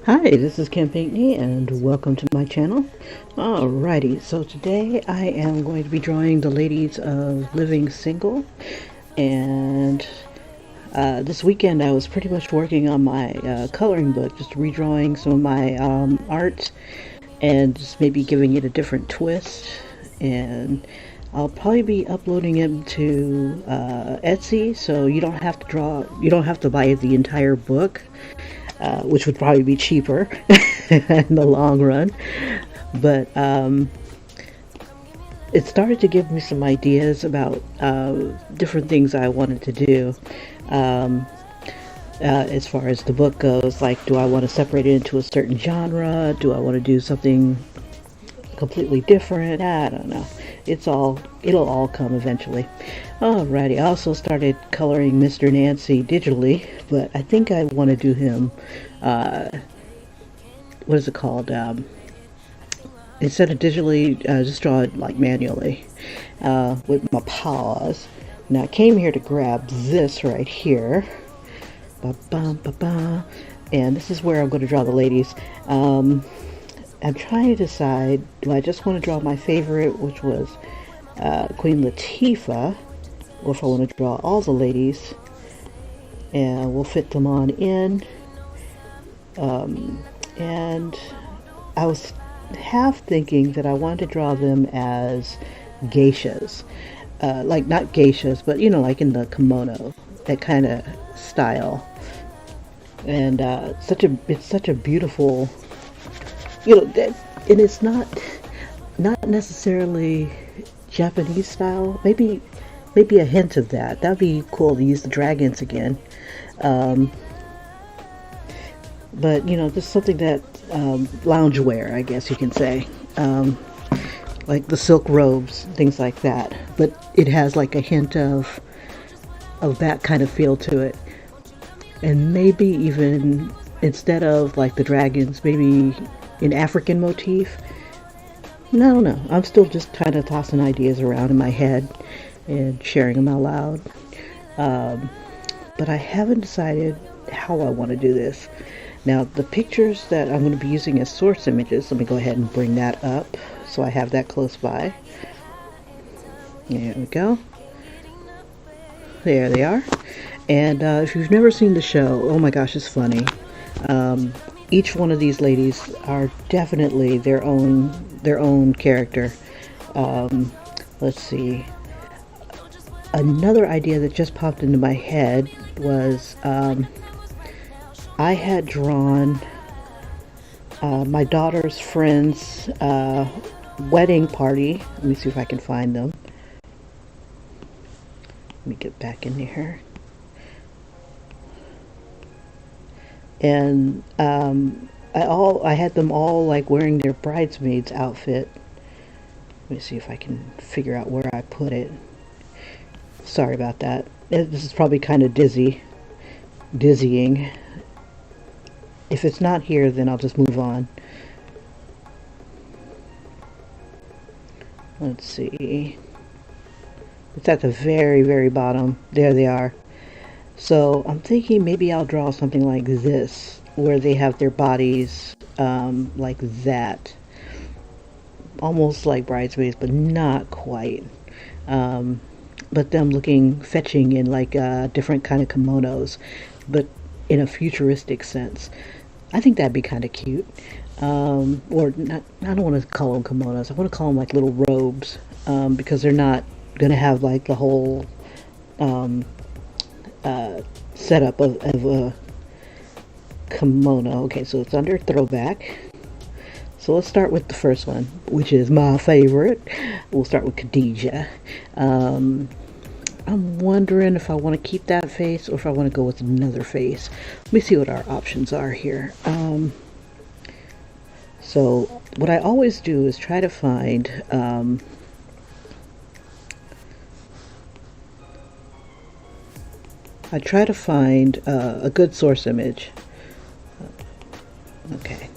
Hi, this is Kim Pinkney and welcome to my channel. Alrighty, so today I am going to be drawing the ladies of Living Single, and this weekend I was pretty much working on my coloring book, just redrawing some of my art and just maybe giving it a different twist. And I'll probably be uploading it to Etsy, so you don't have to buy the entire book, which would probably be cheaper in the long run. But it started to give me some ideas about different things I wanted to do. Um, as far as the book goes, like, do I want to separate it into a certain genre? Do I want to do something completely different? I don't know. It'll all come eventually. Alrighty, I also started coloring Mr. Nancy digitally, but I think I want to do him, uh, what is it called? Instead of digitally, just draw it like manually, with my paws. Now I came here to grab this right here. Ba-bum, ba-bum. And this is where I'm going to draw the ladies. I'm trying to decide, do I just want to draw my favorite, which was Queen Latifah, or if I want to draw all the ladies, and we'll fit them on in. And I was half thinking that I wanted to draw them as geishas. Like, not geishas, but like in the kimono, that kind of style. And it's such a beautiful, and it's not necessarily Japanese style. Maybe a hint of that. That'd be cool to use the dragons again. Um, but just something that loungewear, I guess you can say. Like the silk robes, things like that. But it has like a hint of that kind of feel to it. And maybe even instead of like the dragons, maybe an African motif. I don't know. I'm still just kind of tossing ideas around in my head and sharing them out loud. Um, but I haven't decided how I want to do this. Now, the pictures that I'm going to be using as source images, let me go ahead and bring that up so I have that close by. There we go. There they are. And if you've never seen the show, oh my gosh, it's funny. Each one of these ladies are definitely their own character. Let's see. Another idea that just popped into my head was I had drawn my daughter's friend's wedding party. Let me see if I can find them. Let me get back in here. And I had them all like wearing their bridesmaids outfit. Let me see if I can figure out where I put it. Sorry about that. This is probably kind of dizzying. If it's not here, then I'll just move on. Let's see. It's at the very, very bottom. There they are. So I'm thinking maybe I'll draw something like this, where they have their bodies like that. Almost like bridesmaids, but not quite. But them looking fetching in like different kind of kimonos, but in a futuristic sense. I think that'd be kind of cute. Or not, I don't want to call them kimonos. I want to call them like little robes, because they're not going to have like the whole um, setup of a kimono. Okay, so it's under throwback. So let's start with the first one, which is my favorite. We'll start with Khadijah. I'm wondering if I want to keep that face or if I want to go with another face. Let me see what our options are here. So what I always do is try to find a good source image. Okay.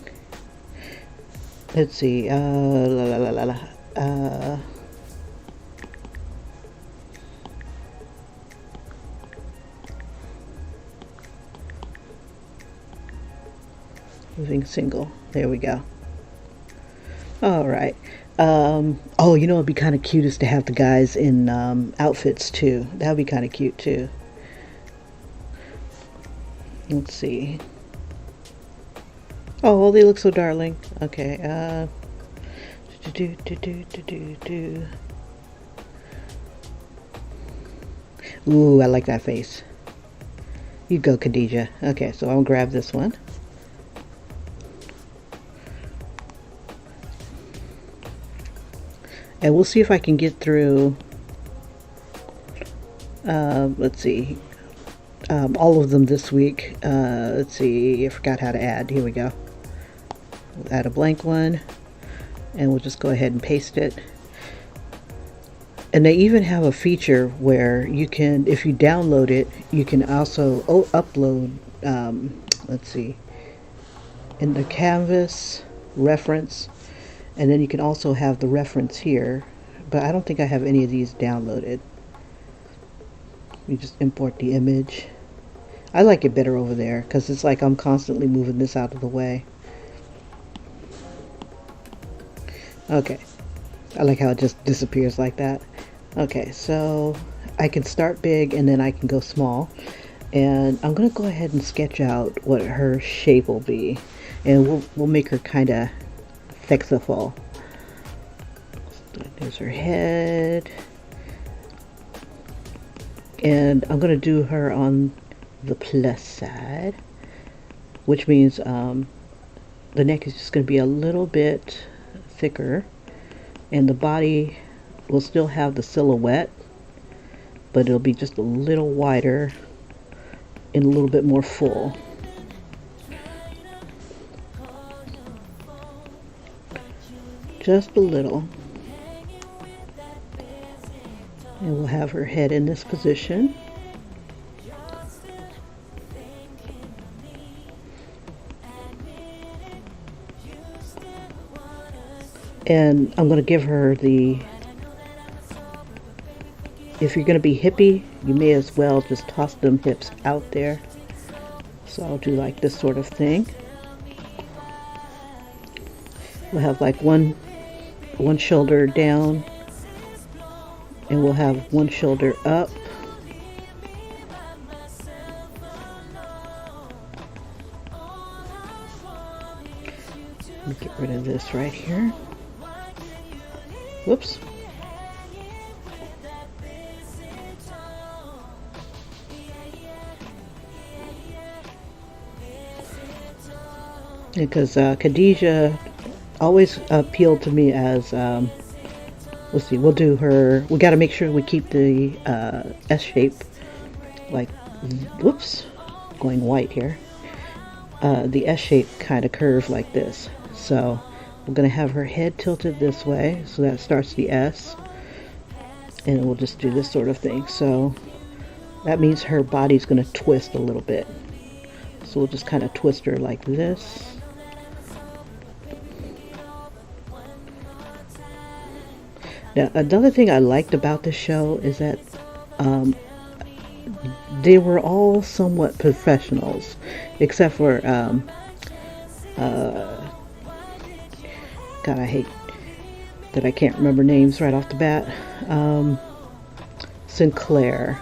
Let's see. La, la, la, la. moving single. There we go. All right. Oh, you know, it'd be kind of cute is to have the guys in outfits too. That would be kind of cute too. Let's see. Oh, well, they look so darling. Okay. Ooh, I like that face. You go, Khadijah. Okay, so I'll grab this one. And we'll see if I can get through, let's see, all of them this week. Let's see, I forgot how to add. Here we go. We'll add a blank one, and we'll just go ahead and paste it. And they even have a feature where you can, if you download it, you can also upload, let's see, in the canvas reference, and then you can also have the reference here, but I don't think I have any of these downloaded. You just import the image. I like it better over there because it's like I'm constantly moving this out of the way. Okay, I like how it just disappears like that. Okay, so I can start big and then I can go small, and I'm gonna go ahead and sketch out what her shape will be, and we'll make her kind of sexiful. There's her head, and I'm gonna do her on the plus side, which means the neck is just gonna be a little bit thicker, and the body will still have the silhouette, but it'll be just a little wider and a little bit more full. Just a little. And we'll have her head in this position. And I'm going to give her the, if you're going to be hippie, you may as well just toss them hips out there. So I'll do like this sort of thing. We'll have like one shoulder down, and we'll have one shoulder up. Let me get rid of this right here. Whoops. Because Khadijah always appealed to me as, let's see, we'll do her, we got to make sure we keep the S shape, like, whoops, going white here, the S shape kind of curve like this. So we're going to have her head tilted this way, so that starts the S, and we'll just do this sort of thing. So that means her body's going to twist a little bit. So we'll just kind of twist her like this. Now, another thing I liked about the show is that they were all somewhat professionals, except for God, I hate that I can't remember names right off the bat. Sinclair,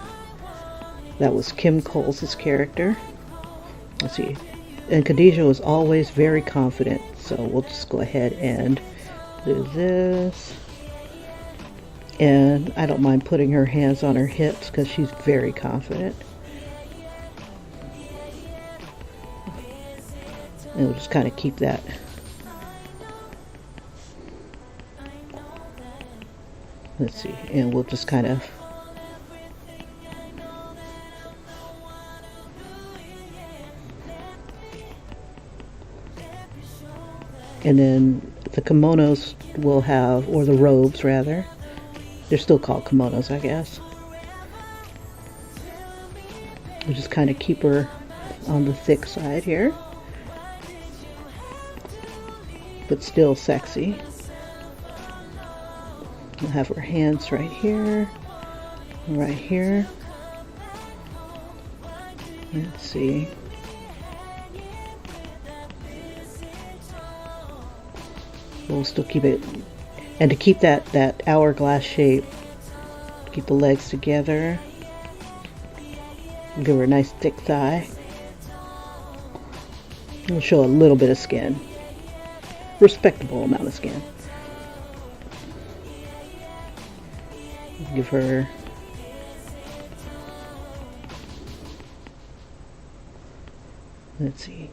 that was Kim Coles' character. Let's see, and Khadijah was always very confident. So we'll just go ahead and do this. And I don't mind putting her hands on her hips because she's very confident. And we'll just kind of keep that. Let's see, and we'll just kind of and then the kimonos will have, or the robes rather, they're still called kimonos, I guess. We'll just kind of keep her on the thick side here, but still sexy. We'll have her hands right here, right here. Let's see. We'll still keep it, and to keep that hourglass shape, keep the legs together. Give her a nice thick thigh. We'll show a little bit of skin, respectable amount of skin. Give her let's see,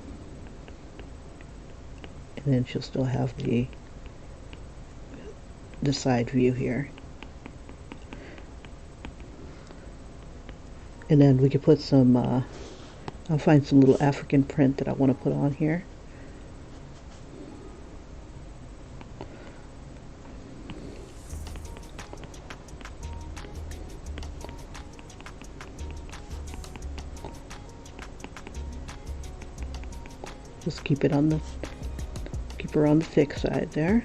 and then she'll still have the side view here, and then we could put some I'll find some little African print that I want to put on here. Just keep her on the thick side there.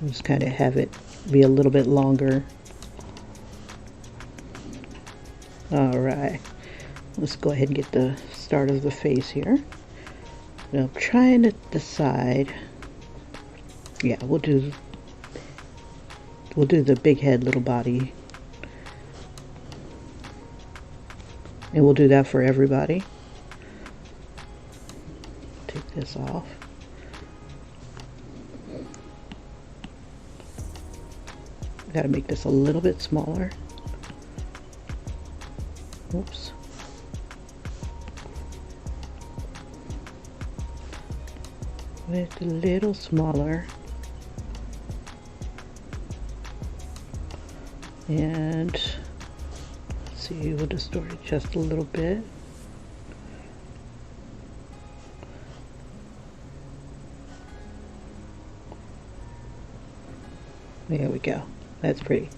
Just kind of have it be a little bit longer. Alright, let's go ahead and get the start of the face here. Now I'm trying to decide. Yeah, we'll do the big head, little body. And we'll do that for everybody. Take this off. Got to make this a little bit smaller. Oops. It's a little smaller. And let's see, we'll distort it just a little bit. There we go. That's pretty.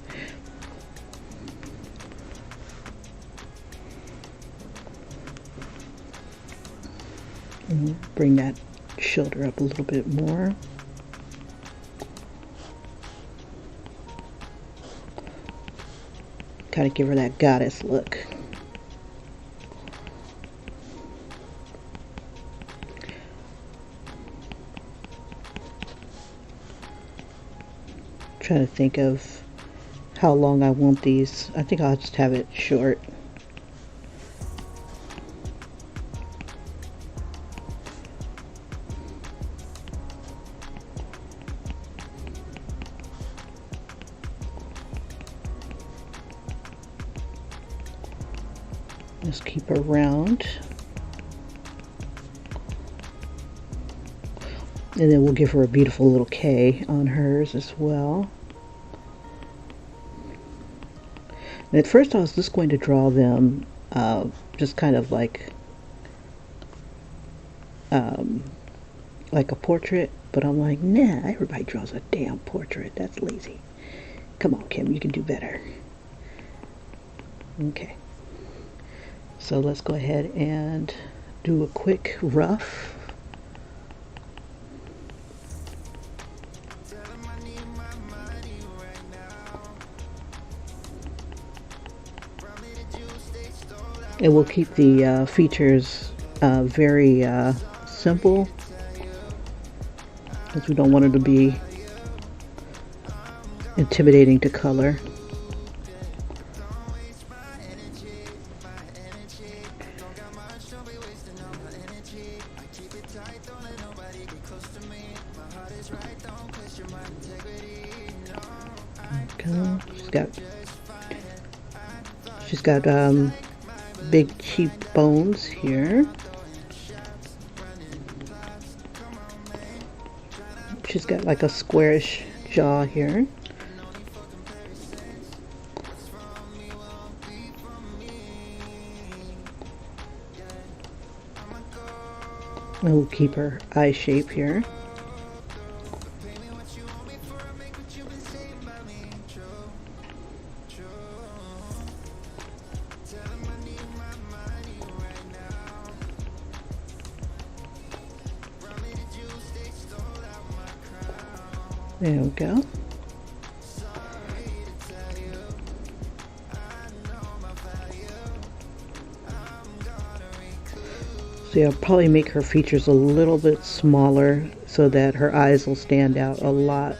And bring that shoulder up a little bit more. Kind of give her that goddess look. Trying to think of how long I want these. I think I'll just have it short. Just keep her round. And then we'll give her a beautiful little K on hers as well. And at first I was just going to draw them just kind of like a portrait, but I'm like, nah, everybody draws a damn portrait. That's lazy. Come on, Kim, you can do better. Okay. So let's go ahead and do a quick rough. And we'll keep the features very simple, because we don't want it to be intimidating to color. Okay. She's got big cheekbones here. She's got like a squarish jaw here. And we'll keep her eye shape here. There we go. So I'll probably make her features a little bit smaller so that her eyes will stand out a lot.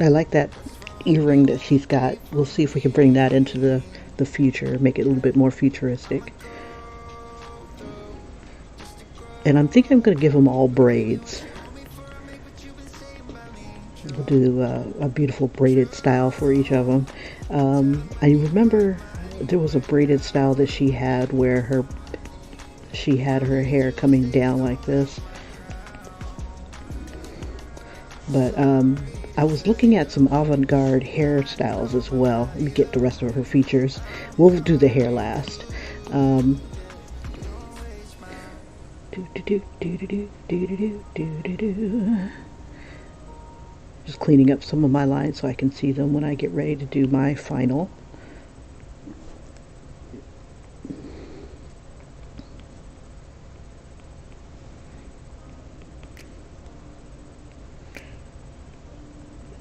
I like that earring that she's got. We'll see if we can bring that into the future, make it a little bit more futuristic. And I'm thinking I'm going to give them all braids. We'll do a beautiful braided style for each of them. I remember there was a braided style that she had where she had her hair coming down like this. But I was looking at some avant-garde hairstyles as well. Let me get the rest of her features. We'll do the hair last. Just cleaning up some of my lines so I can see them when I get ready to do my final.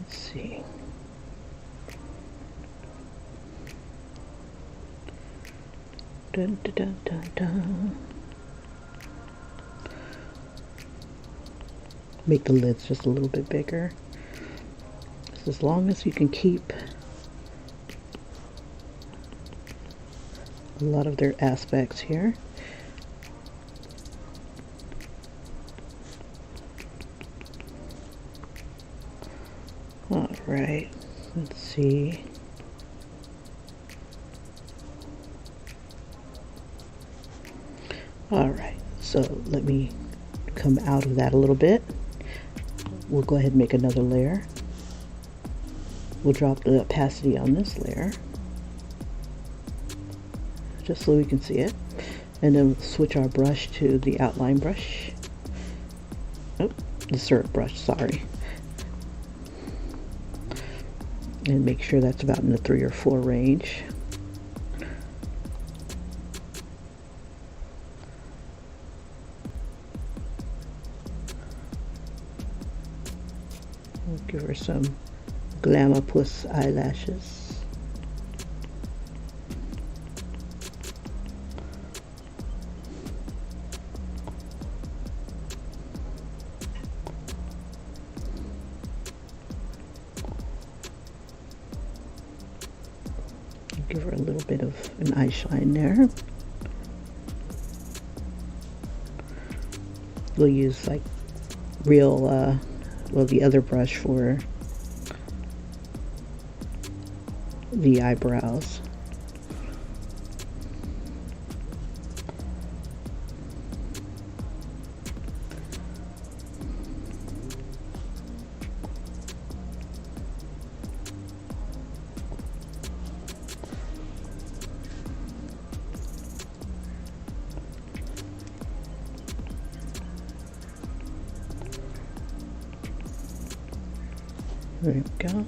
Let's see. Dun, dun, dun, dun, dun. Make the lids just a little bit bigger. So as long as you can keep a lot of their aspects here. All right, let's see. All right, so let me come out of that a little bit. We'll go ahead and make another layer. We'll drop the opacity on this layer, just so we can see it. And then we'll switch our brush to the outline brush. Oh, the syrup brush, sorry. And make sure that's about in the 3 or 4 range. We'll give her some Glamour Puss eyelashes. Give her a little bit of an eye shine there. We'll use like real, well, the other brush for the eyebrows. There we go.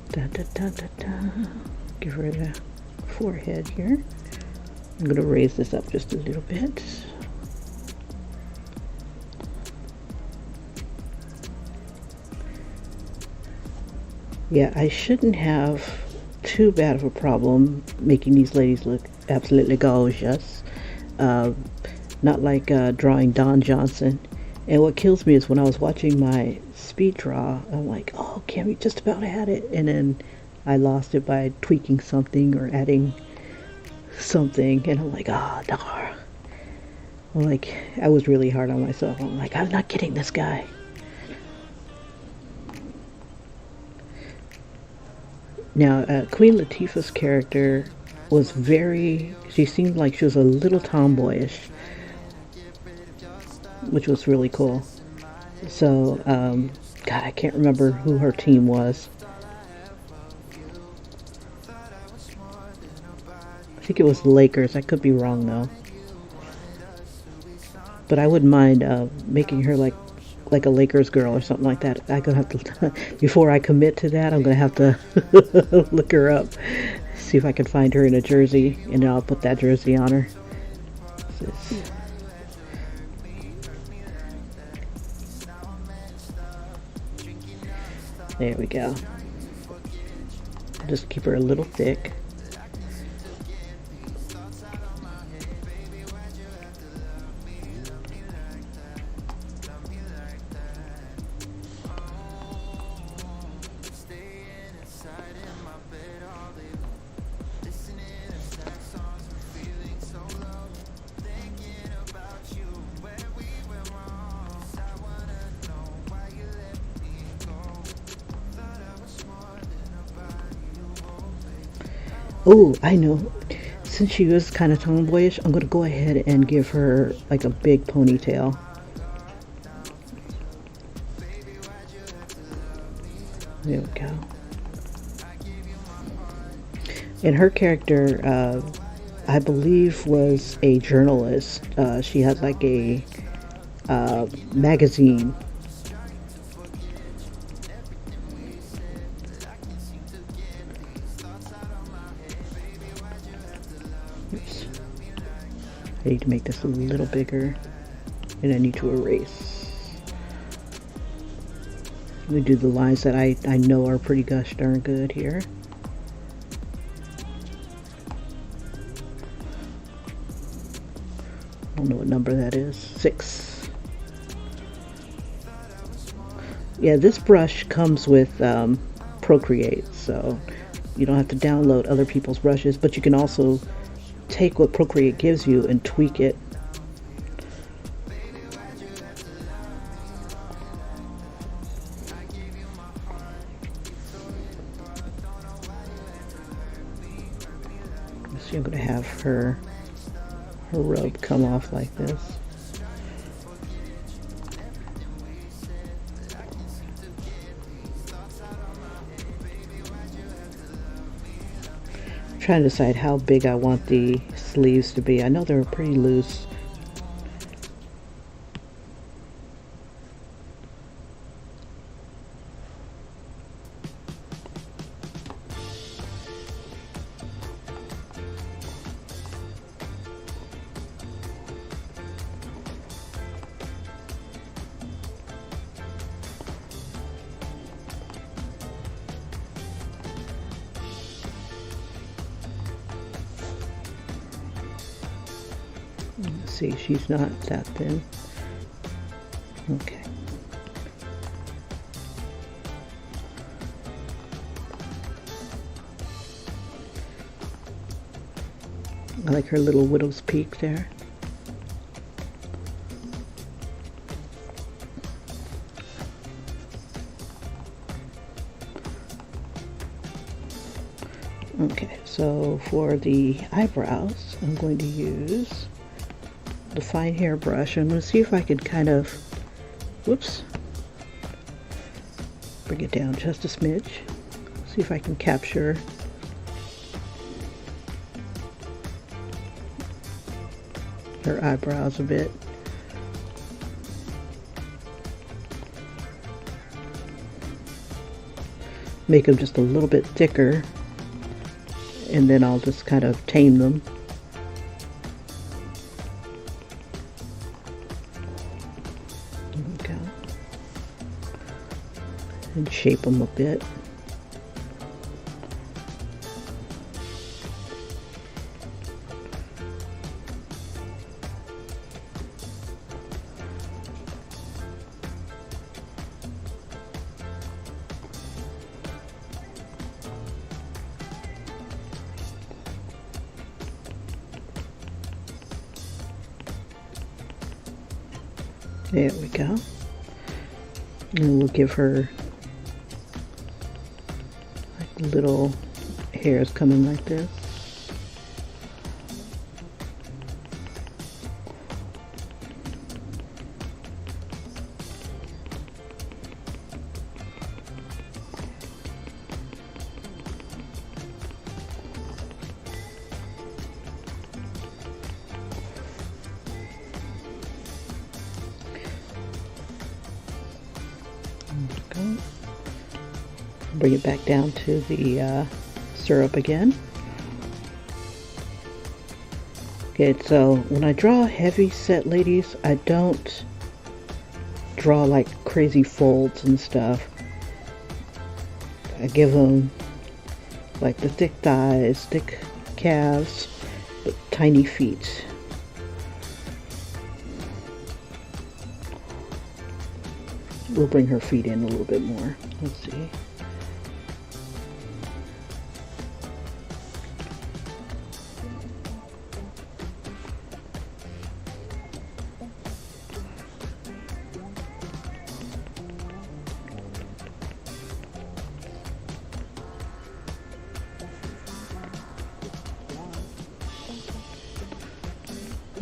Da, da, da, da, da. Give her the forehead here. I'm going to raise this up just a little bit. Yeah, I shouldn't have too bad of a problem making these ladies look absolutely gorgeous. Not like drawing Don Johnson. And what kills me is when I was watching my speed draw, I'm like, oh, Cammy just about had it. And then I lost it by tweaking something or adding something. And I'm like, ah, oh, darn. I'm like, I was really hard on myself. I'm like, I'm not getting this guy. Now, Queen Latifah's character was she seemed like she was a little tomboyish, which was really cool. So, God, I can't remember who her team was. I think it was the Lakers. I could be wrong though. But I wouldn't mind making her like a Lakers girl or something like that. I'm gonna have to before I commit to that. I'm gonna have to look her up, see if I can find her in a jersey, and then I'll put that jersey on her. There we go. Just keep her a little thick. Oh, I know. Since she was kind of tomboyish, I'm going to go ahead and give her like a big ponytail. There we go. And her character, I believe, was a journalist. She had like a magazine. Oops. I need to make this a little bigger, and I need to erase. Let me do the lines that I know are pretty gosh darn good here. I don't know what number that is. 6. Yeah, this brush comes with Procreate, so you don't have to download other people's brushes, but you can also take what Procreate gives you and tweak it. So I'm going to have her robe come off like this. I'm trying to decide how big I want the sleeves to be. I know they're pretty loose. Let's see, she's not that thin. Okay. I like her little widow's peak there. Okay, so for the eyebrows, I'm going to use the fine hair brush. I'm going to see if I can kind of, whoops, bring it down just a smidge. See if I can capture her eyebrows a bit. Make them just a little bit thicker, and then I'll just kind of tame them. Okay. And shape them a bit. There we go. And we'll give her like little hairs coming like this. Okay. Bring it back down to the syrup again. Okay, so when I draw heavy set ladies, I don't draw like crazy folds and stuff. I give them like the thick thighs, thick calves, but tiny feet. We'll bring her feet in a little bit more. Let's see.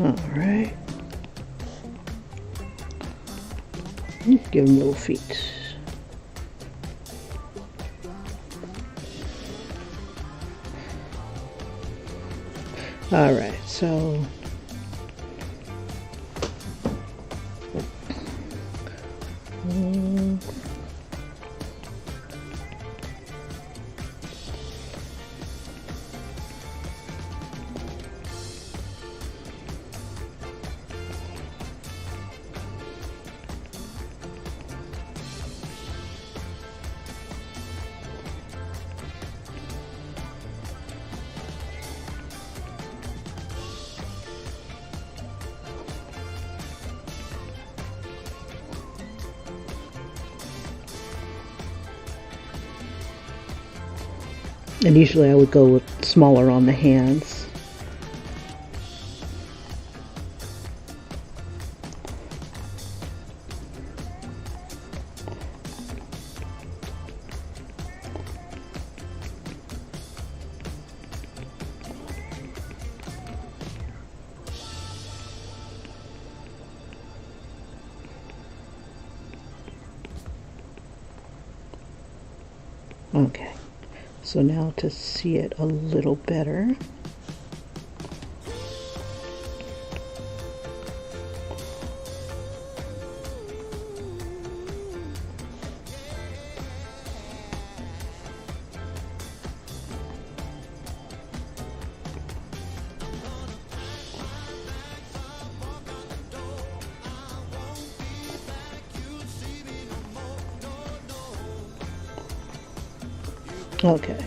All right. Give them little feet. All right, so and usually I would go with smaller on the hands. Okay. So now to see it a little better, okay,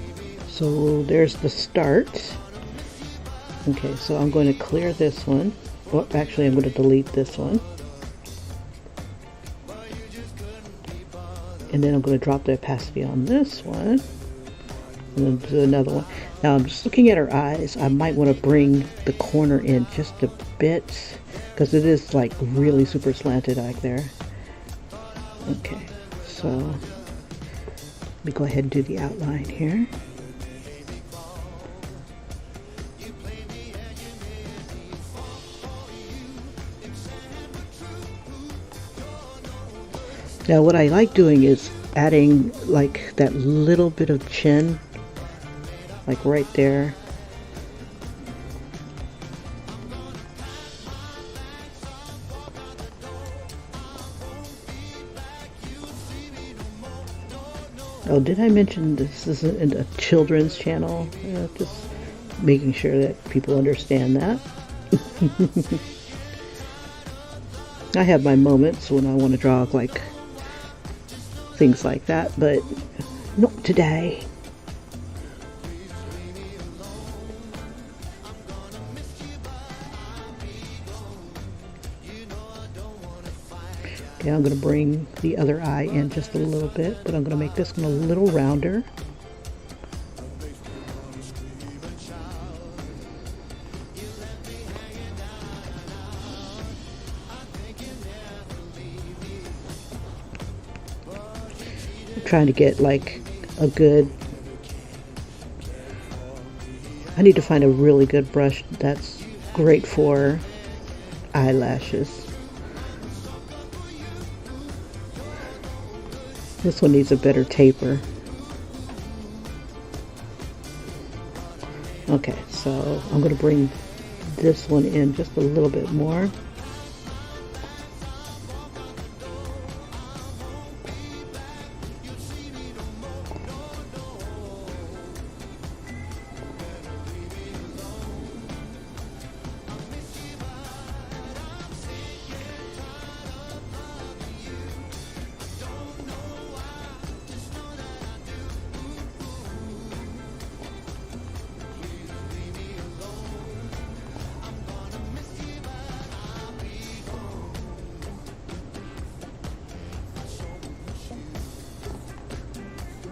so there's the start. Okay, so I'm going to clear this one. Well, actually, I'm going to delete this one. And then I'm going to drop the opacity on this one. And then do another one. Now, I'm just looking at her eyes. I might want to bring the corner in just a bit, because it is like really super slanted eye there. Okay, so let me go ahead and do the outline here. Now what I like doing is adding like that little bit of chin, like right there. Oh, did I mention this isn't a children's channel? Just making sure that people understand that. I have my moments when I want to draw like things like that, but not today. Okay, I'm going to bring the other eye in just a little bit, but I'm going to make this one a little rounder. I'm trying to get like a good I need to find a really good brush that's great for eyelashes. This one needs a better taper. Okay, so I'm going to bring this one in just a little bit more.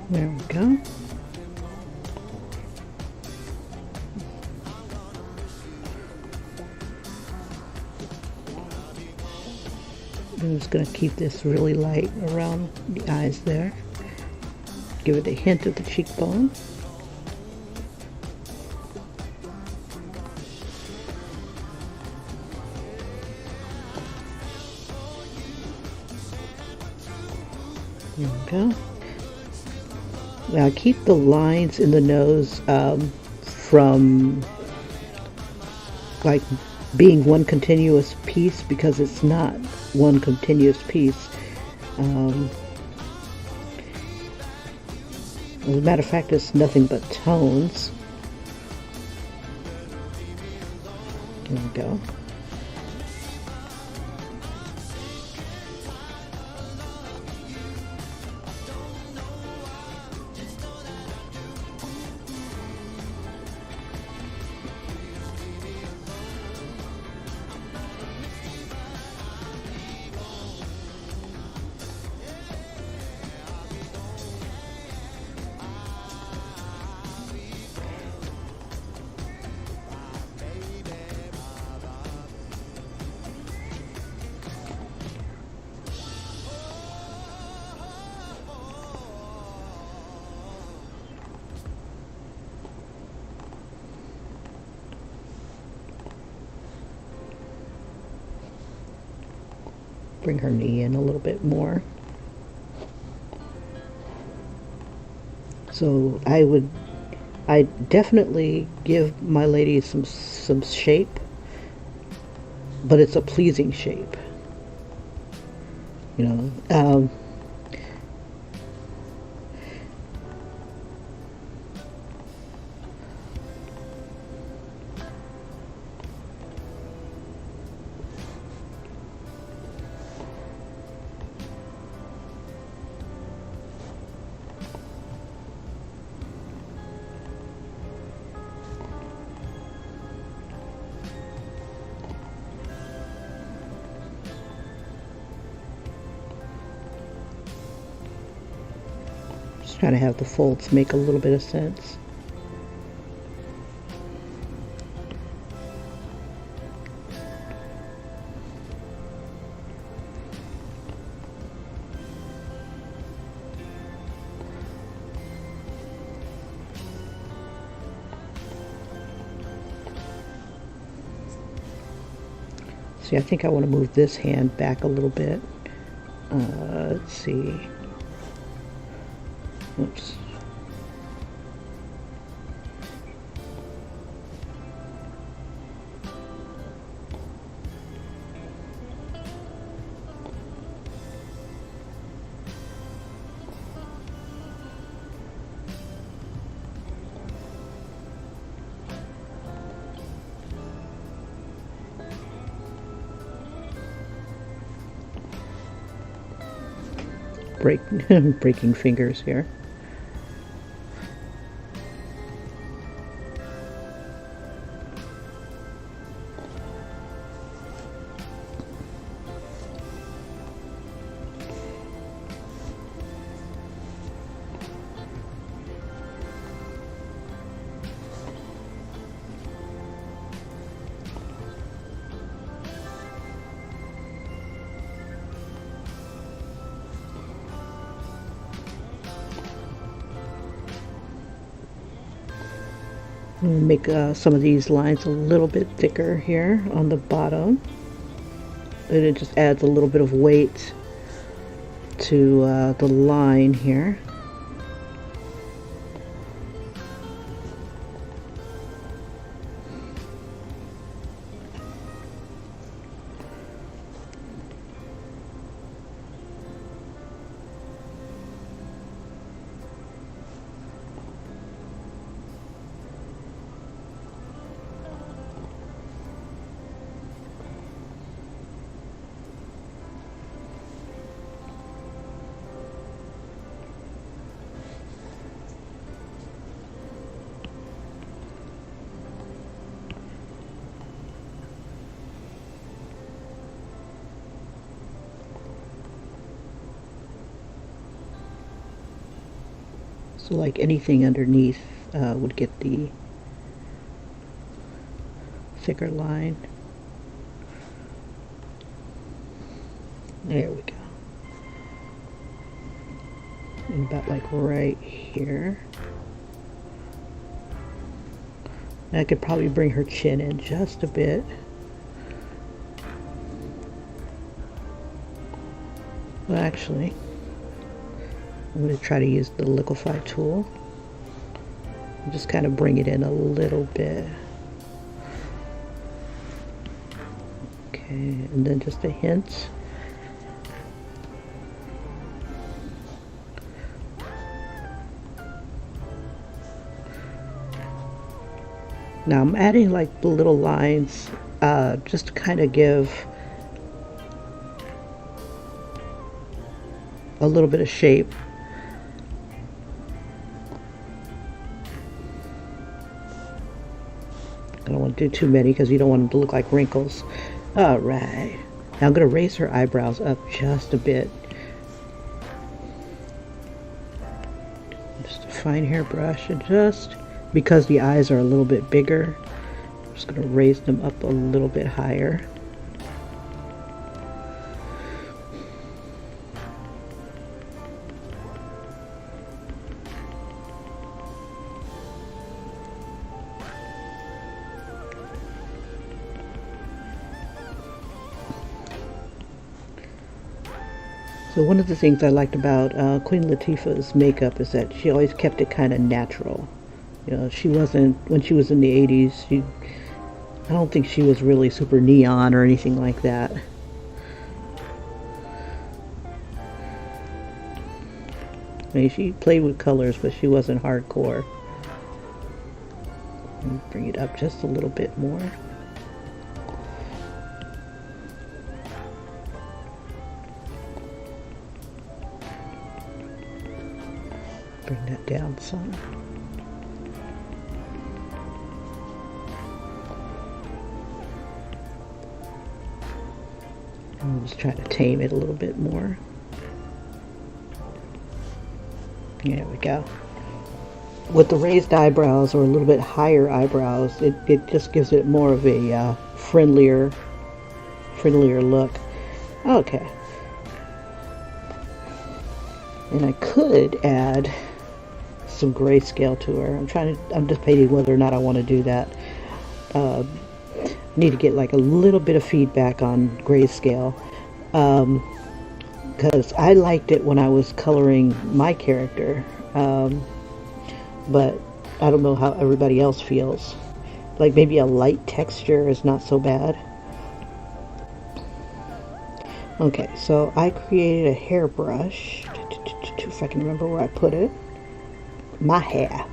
There we go. I'm just going to keep this really light around the eyes there. Give it a hint of the cheekbone. There we go. Now keep the lines in the nose from like being one continuous piece, because it's not one continuous piece. As a matter of fact, it's nothing but tones. There we go. Bring her knee in a little bit more. So I definitely give my lady some shape, but it's a pleasing shape. You know, trying to have the folds make a little bit of sense. See, I think I want to move this hand back a little bit. Let's see. Oops. Breaking fingers here. I'm going to make some of these lines a little bit thicker here on the bottom. And it just adds a little bit of weight to the line here. So like anything underneath would get the thicker line. There we go. And about like right here. And I could probably bring her chin in just a bit. Well, actually, I'm going to try to use the liquefy tool. Just kind of bring it in a little bit. Okay, and then just a hint. Now I'm adding like the little lines just to kind of give a little bit of shape. I don't want to do too many because you don't want them to look like wrinkles. Alright, now I'm going to raise her eyebrows up just a bit. Just a fine hairbrush, and just because the eyes are a little bit bigger, I'm just going to raise them up a little bit higher. So one of the things I liked about Queen Latifah's makeup is that she always kept it kind of natural. You know, she wasn't, when she was in the 80s, I don't think she was really super neon or anything like that. I mean, she played with colors, but she wasn't hardcore. Let me bring it up just a little bit more. Bring that down some. I'm just trying to tame it a little bit more. There we go. With the raised eyebrows or a little bit higher eyebrows, it just gives it more of a friendlier look. Okay. And I could add some grayscale to her. I'm debating whether or not I want to do that. Need to get like a little bit of feedback on grayscale, because I liked it when I was coloring my character, but I don't know how everybody else feels. Like maybe a light texture is not so bad. Okay, so I created a hairbrush, if I can remember where I put it. My hair.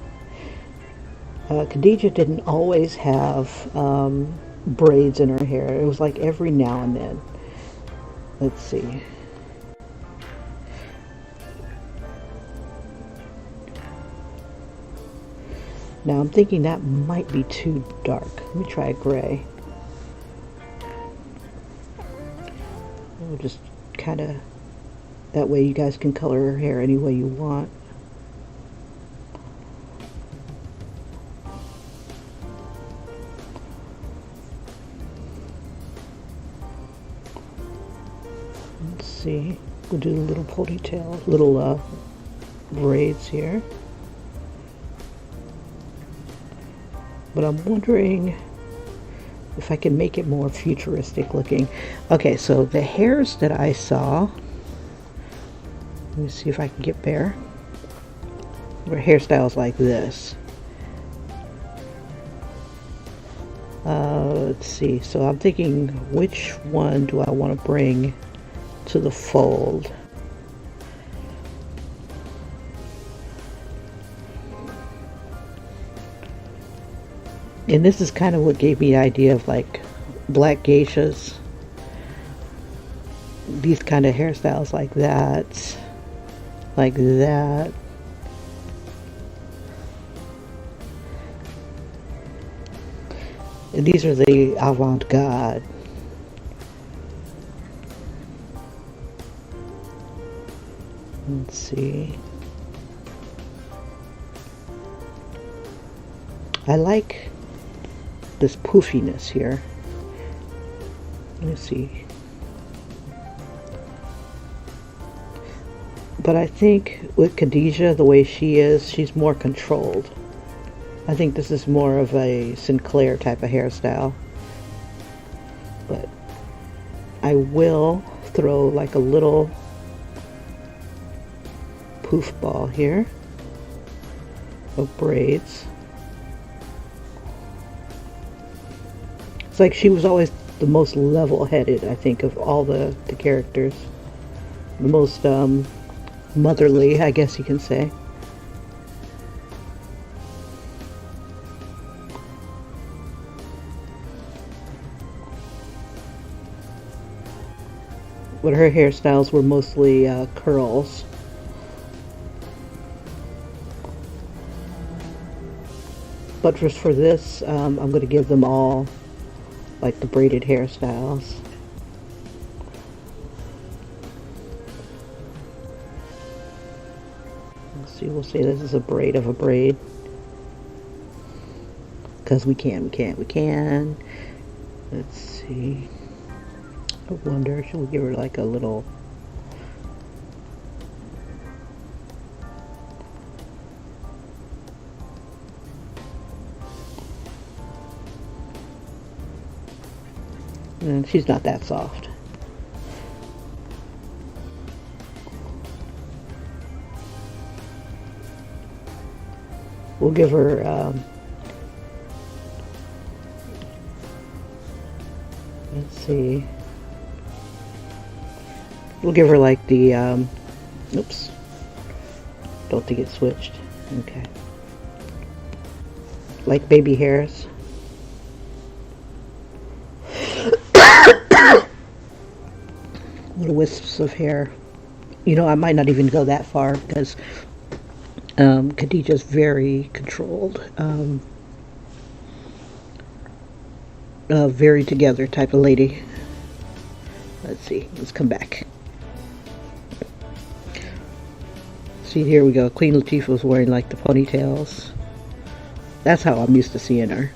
Khadijah didn't always have braids in her hair. It was like every now and then. Let's see. Now I'm thinking that might be too dark. Let me try a gray. We'll just kind of, that way you guys can color her hair any way you want. Let's see. We'll do the little ponytail, little braids here. but I'm wondering if I can make it more futuristic looking. Okay, so the hairs that I saw, let me see if I can get there, were hairstyles like this. Let's see, so I'm thinking, which one do I want to bring to the fold? And this is kind of what gave me the idea of like black geishas. These kind of hairstyles like that. Like that. And these are the avant-garde. Let's see. I like this poofiness here. Let me see. But I think with Khadijah, the way she is, she's more controlled. I think this is more of a Sinclair type of hairstyle. But I will throw like a little poof ball here of braids. It's like she was always the most level-headed, I think, of all the characters. The most motherly, I guess you can say. But her hairstyles were mostly curls. But just for this, I'm going to give them all like the braided hairstyles. Let's see, we'll say this is a braid of a braid. Because we can. Let's see. I wonder, should we give her like a little... And she's not that soft. We'll give her, let's see. We'll give her like the, oops. Don't think it switched. Okay. Like baby hairs. Little wisps of hair. You know, I might not even go that far because Khadijah's very controlled. Very together type of lady. Let's see. Let's come back. See, here we go. Queen Latifah was wearing like the ponytails. That's how I'm used to seeing her.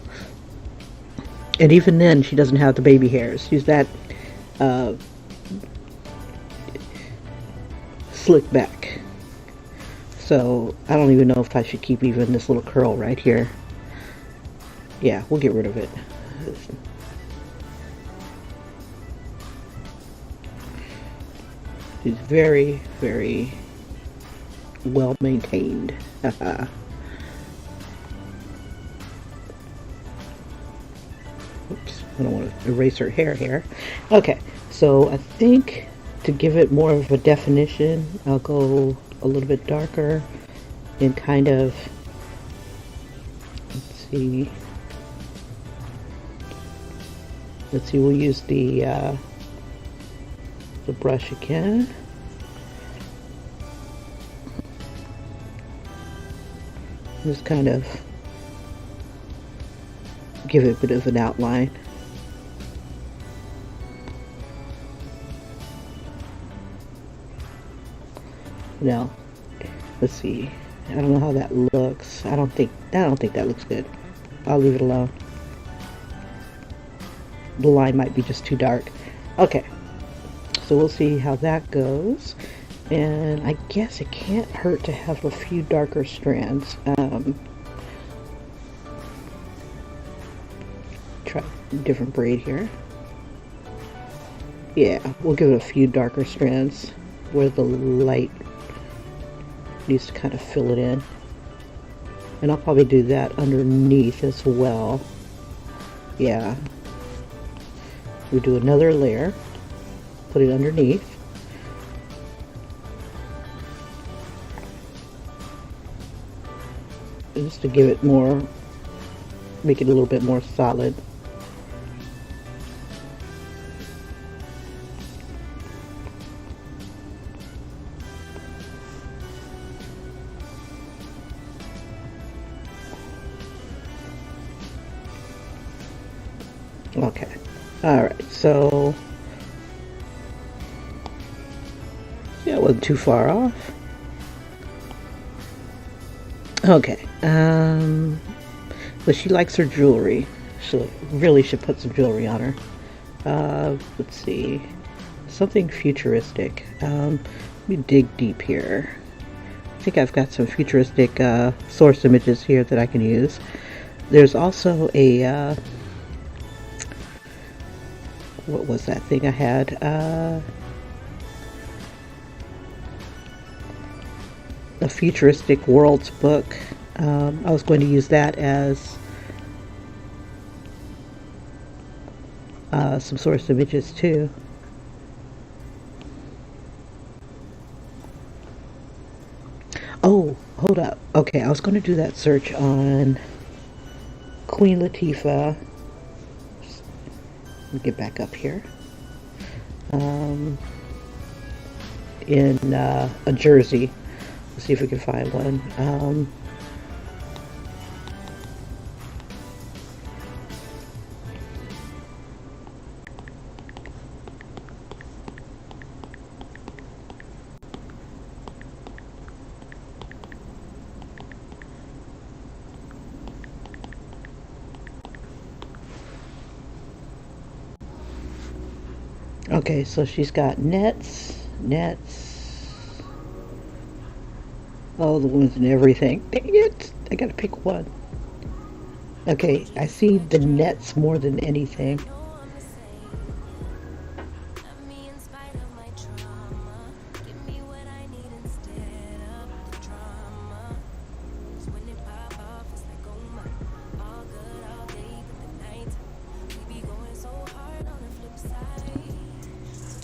And even then, she doesn't have the baby hairs. She's that slick back. So I don't even know if I should keep even this little curl right here. Yeah, we'll get rid of it. She's very, very well maintained. Oops, I don't want to erase her hair here. Okay, so I think to give it more of a definition, I'll go a little bit darker and kind of, let's see, we'll use the brush again. Just kind of give it a bit of an outline. Now, let's see. I don't know how that looks. I don't think that looks good. I'll leave it alone. The line might be just too dark. Okay. So we'll see how that goes. And I guess it can't hurt to have a few darker strands. try a different braid here. Yeah, we'll give it a few darker strands where the light needs to kind of fill it in. And I'll probably do that underneath as well. Yeah. We do another layer, put it underneath. Just to give it more, make it a little bit more solid. Okay. Alright, so yeah, it wasn't too far off. Okay. But she likes her jewelry. She really should put some jewelry on her. Let's see. Something futuristic. Let me dig deep here. I think I've got some futuristic source images here that I can use. There's also a what was that thing I had? A futuristic worlds book. I was going to use that as some source images too. Oh, hold up. Okay, I was going to do that search on Queen Latifah. Let me get back up here. In a jersey. Let's see if we can find one. Okay, so she's got nets. Oh, the ones and everything. Dang it! I gotta pick one. Okay, I see the nets more than anything.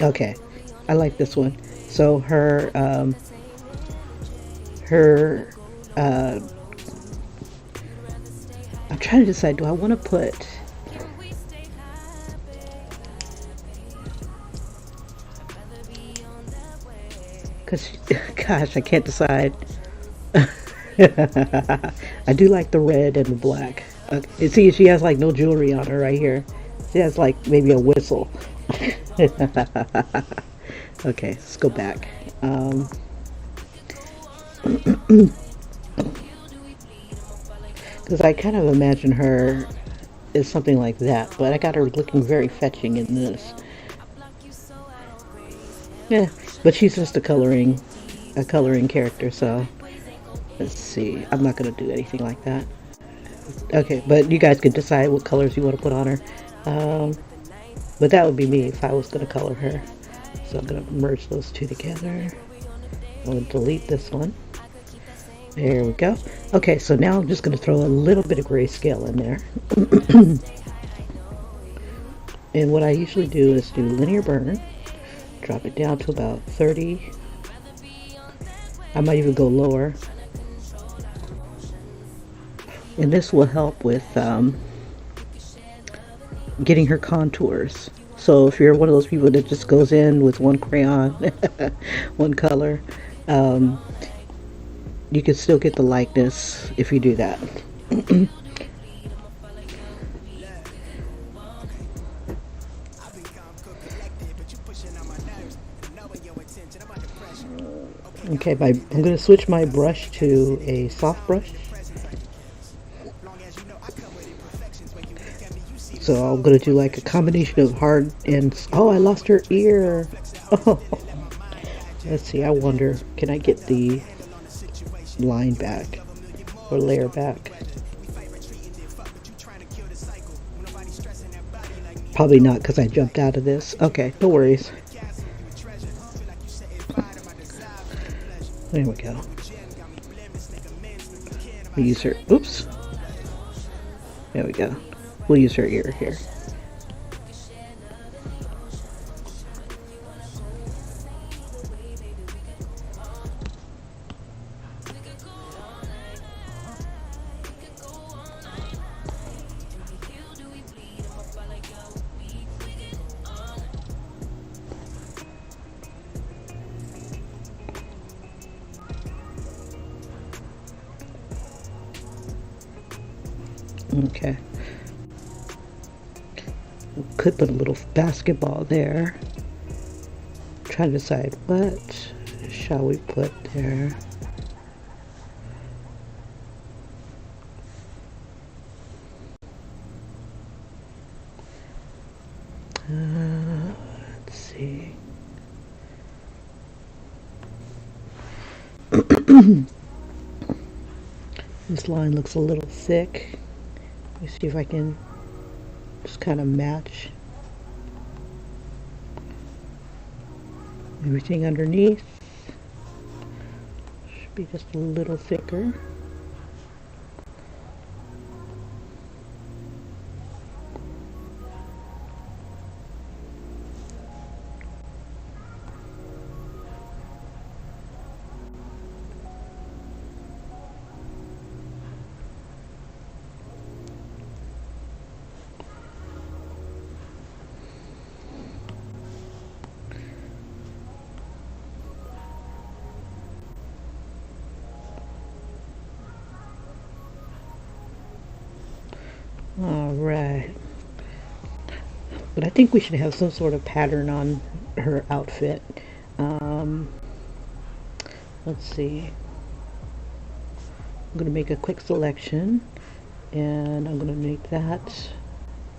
Okay, I like this one. So her I'm trying to decide, do I want to put because gosh, I can't decide. I do like the red and the black. Okay. See, she has like no jewelry on her right here. She has like maybe a whistle. Okay, let's go back. Because I kind of imagine her as something like that, but I got her looking very fetching in this. Yeah, but she's just a coloring character, so let's see. I'm not going to do anything like that. Okay, but you guys can decide what colors you want to put on her. But that would be me if I was going to color her. So I'm going to merge those two together. I'm going to delete this one. There we go. Okay, so now I'm just going to throw a little bit of grayscale in there. And what I usually do is do linear burn. Drop it down to about 30. I might even go lower. And this will help with getting her contours. So if you're one of those people that just goes in with one crayon, one color, you can still get the likeness if you do that. Okay, I'm going to switch my brush to a soft brush. So I'm going to do like a combination of hard and... Oh, I lost her ear. Oh. Let's see, I wonder, can I get the line back or layer back? Probably not because I jumped out of this. Okay, no worries. There we go. We'll use her. Oops. There we go. We'll use her ear here. Okay. Could put a little basketball there. Try to decide what shall we put there. Let's see. This line looks a little thick. Let me see if I can just kind of match everything underneath. Should be just a little thicker. All right. But I think we should have some sort of pattern on her outfit. Let's see. I'm going to make a quick selection, and I'm going to make that,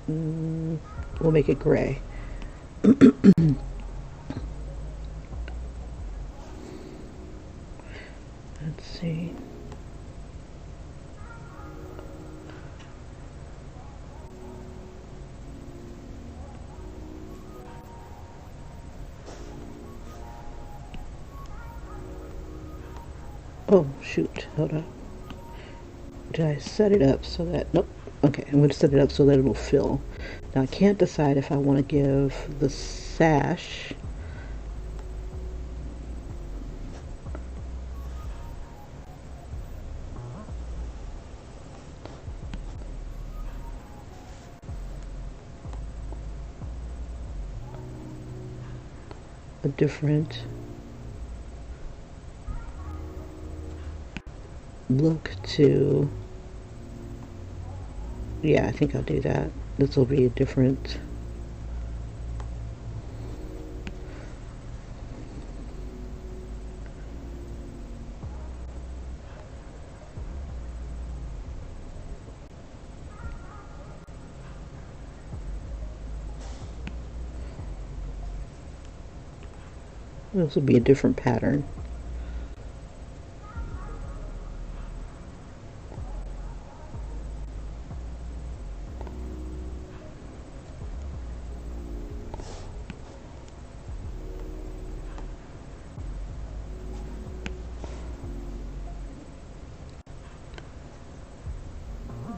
we'll make it gray. Let's see. Oh, shoot. Hold on. Did I set it up so that... Nope. Okay, I'm going to set it up so that it'll fill. Now, I can't decide if I want to give the sash... a different look to, yeah, I think I'll do that. This will be a different, this will be a different pattern.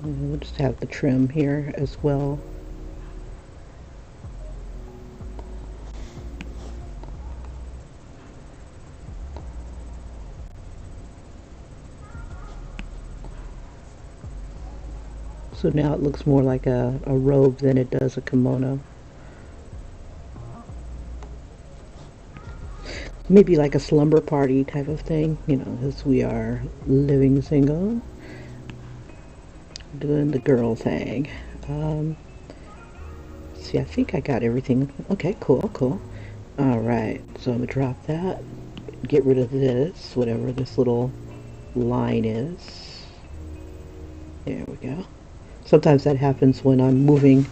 And we'll just have the trim here as well. So now it looks more like a robe than it does a kimono. Maybe like a slumber party type of thing, you know, as we are living single, doing the girl thing. See, I think I got everything. Okay, cool, cool. All right, so I'm gonna drop that, get rid of this, whatever this little line is. There we go. Sometimes that happens when I'm moving,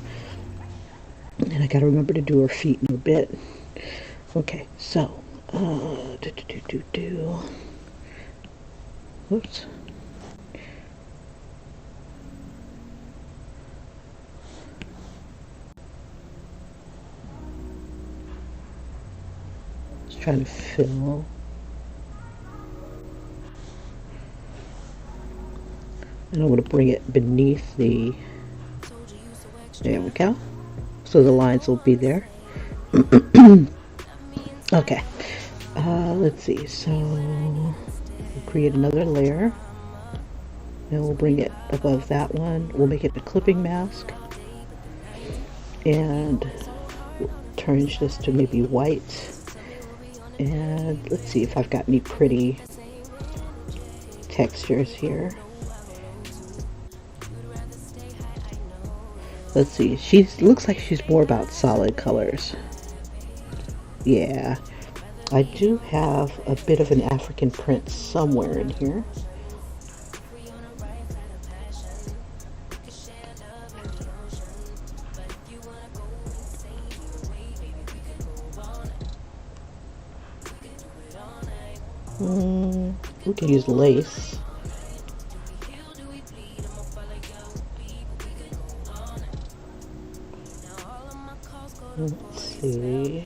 and I gotta remember to do her feet in a bit. Okay, so, Whoops. trying to fill. And I'm going to bring it beneath the, there we go. So the lines will be there. Okay. Let's see. So we'll create another layer. And we'll bring it above that one. We'll make it a clipping mask. And we'll turn this to maybe white. And let's see if I've got any pretty textures here. Let's see, she looks like she's more about solid colors. Yeah, I do have a bit of an African print somewhere in here. We can use lace. Let's see.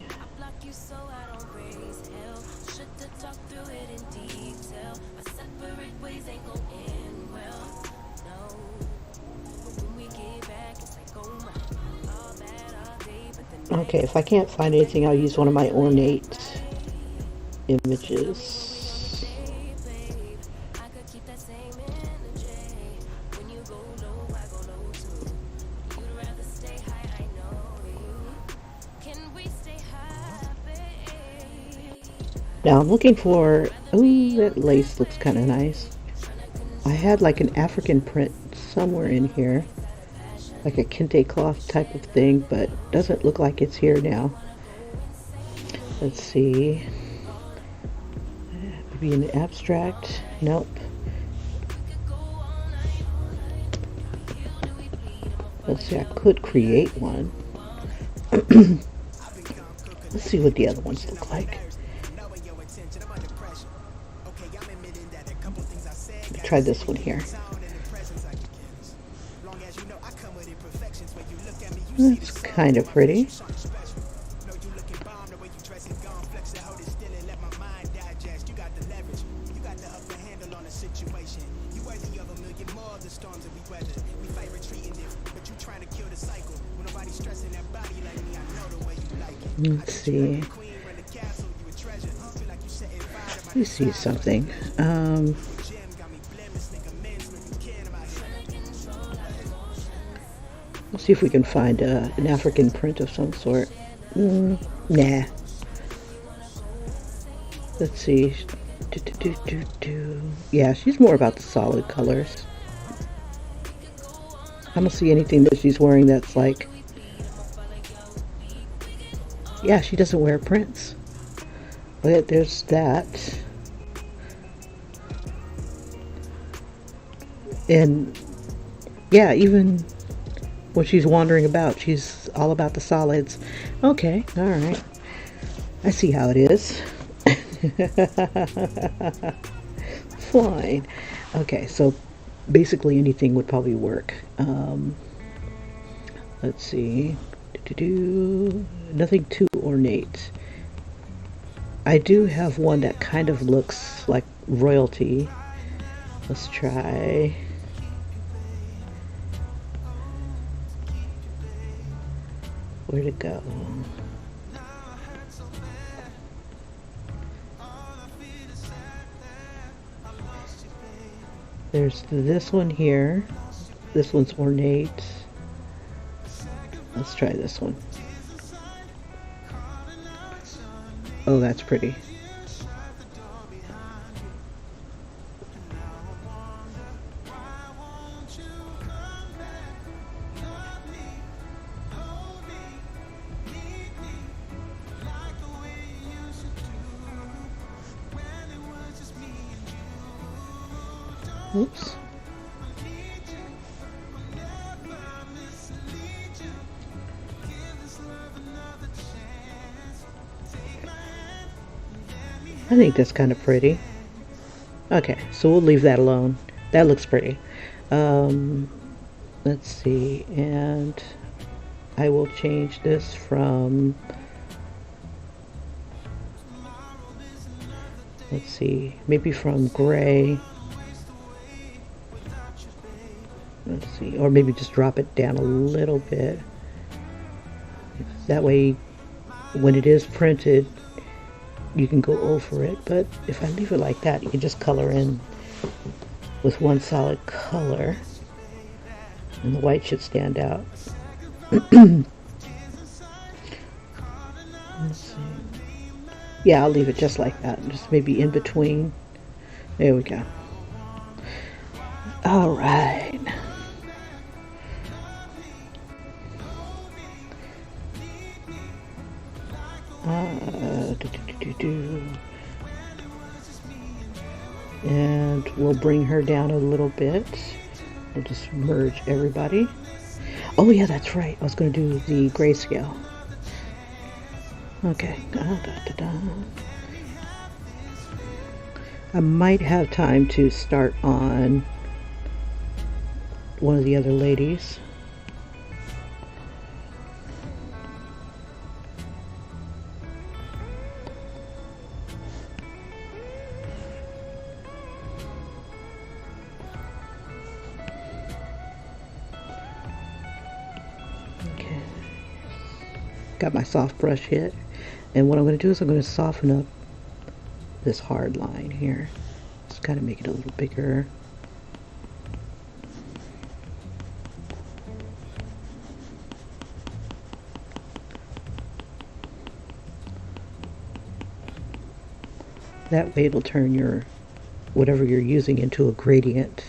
Okay, if I can't find anything, I'll use one of my ornate images. Now I'm looking for, oh, that lace looks kind of nice. I had like an African print somewhere in here, like a kente cloth type of thing, but doesn't look like it's here now. Let's see, maybe an abstract, nope. Let's see, I could create one. Let's see what the other ones look like. Try this one here. That's kind of pretty. Let's see. Let me see something. Let's see if we can find an African print of some sort. Nah. Let's see. Yeah, she's more about the solid colors. I don't see anything that she's wearing that's like... Yeah, she doesn't wear prints. But there's that. And yeah, even when she's wandering about, she's all about the solids. Okay, all right. I see how it is. Fine. Okay, so basically anything would probably work. Let's see. Nothing too ornate. I do have one that kind of looks like royalty. Let's try. Where'd it go? There's this one here. This one's ornate. Let's try this one. Oh, that's pretty. Oops. I think that's kind of pretty. Okay, so we'll leave that alone. That looks pretty. Let's see, and I will change this from Let's see, maybe from gray. Let's see, or maybe just drop it down a little bit. That way, when it is printed, you can go over it. But if I leave it like that, you can just color in with one solid color, and the white should stand out. Let's see. Yeah, I'll leave it just like that, just maybe in between. There we go. All right. And we'll bring her down a little bit. We'll just merge everybody. Oh yeah, that's right. I was going to do the grayscale. Okay. I might have time to start on one of the other ladies. Okay. Got my soft brush hit. And what I'm going to do is I'm going to soften up this hard line here. Just kind of make it a little bigger. That way it'll turn your whatever you're using into a gradient.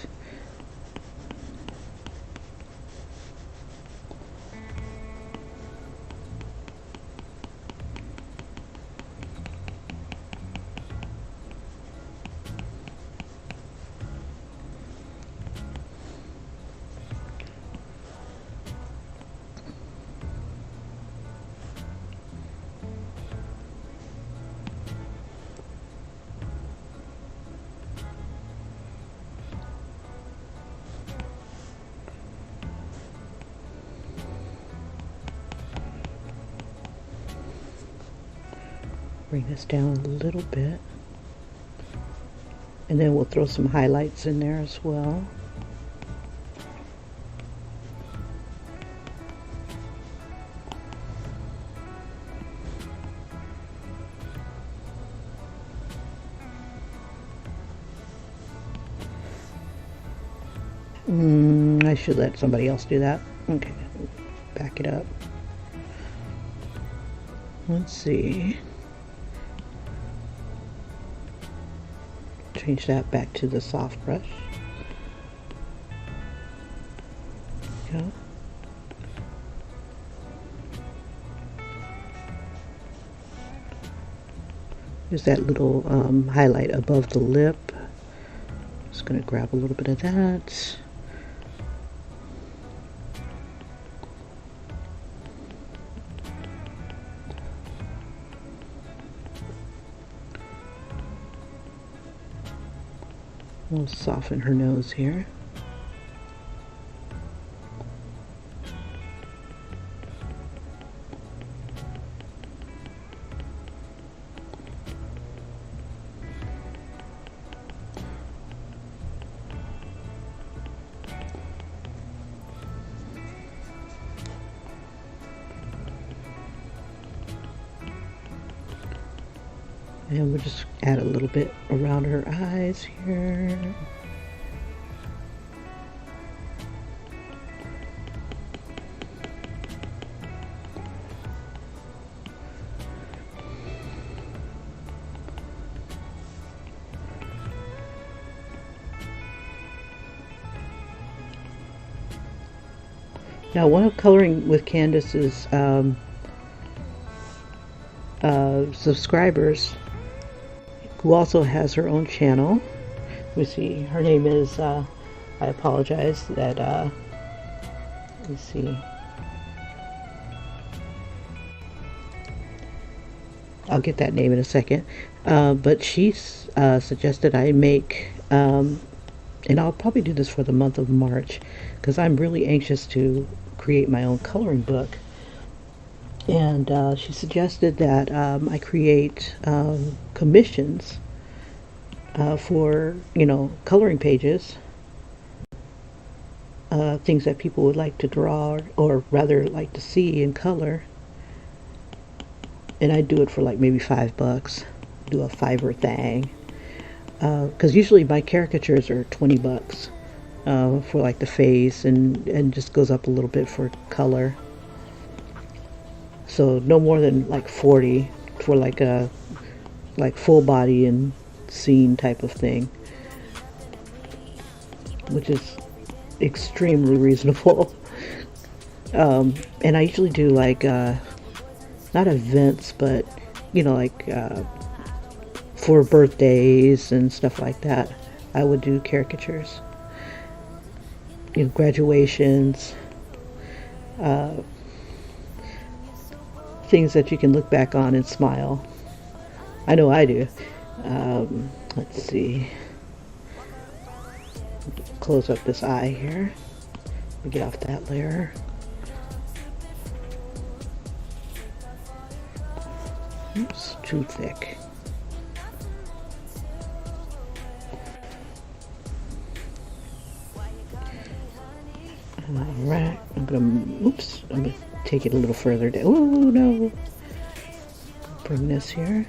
Bring this down a little bit, and then we'll throw some highlights in there as well. I should let somebody else do that. Okay, back it up. Let's see. Change that back to the soft brush. Go. There's that little highlight above the lip. Just going to grab a little bit of that. We'll soften her nose here. And we'll just add a little bit around her eyes here. Now, one of coloring with Candace's subscribers, who also has her own channel. We see her name is, I apologize that, let's see. I'll get that name in a second. But she suggested I make, and I'll probably do this for the month of March, because I'm really anxious to create my own coloring book. And she suggested that I create commissions for, coloring pages, things that people would like to draw, or rather like to see in color. And I do it for like maybe $5, do a Fiverr thing. Because usually my caricatures are $20 for like the face, and just goes up a little bit for color. So no more than like 40 for like a full body and scene type of thing, which is extremely reasonable. And I usually do like not events, but like for birthdays and stuff like that, I would do caricatures. Graduations, things that you can look back on and smile. I know I do. Let's see. Close up this eye here. Get off that layer. Oops, too thick. Alright, I'm gonna take it a little further down. Oh no! Bring this here.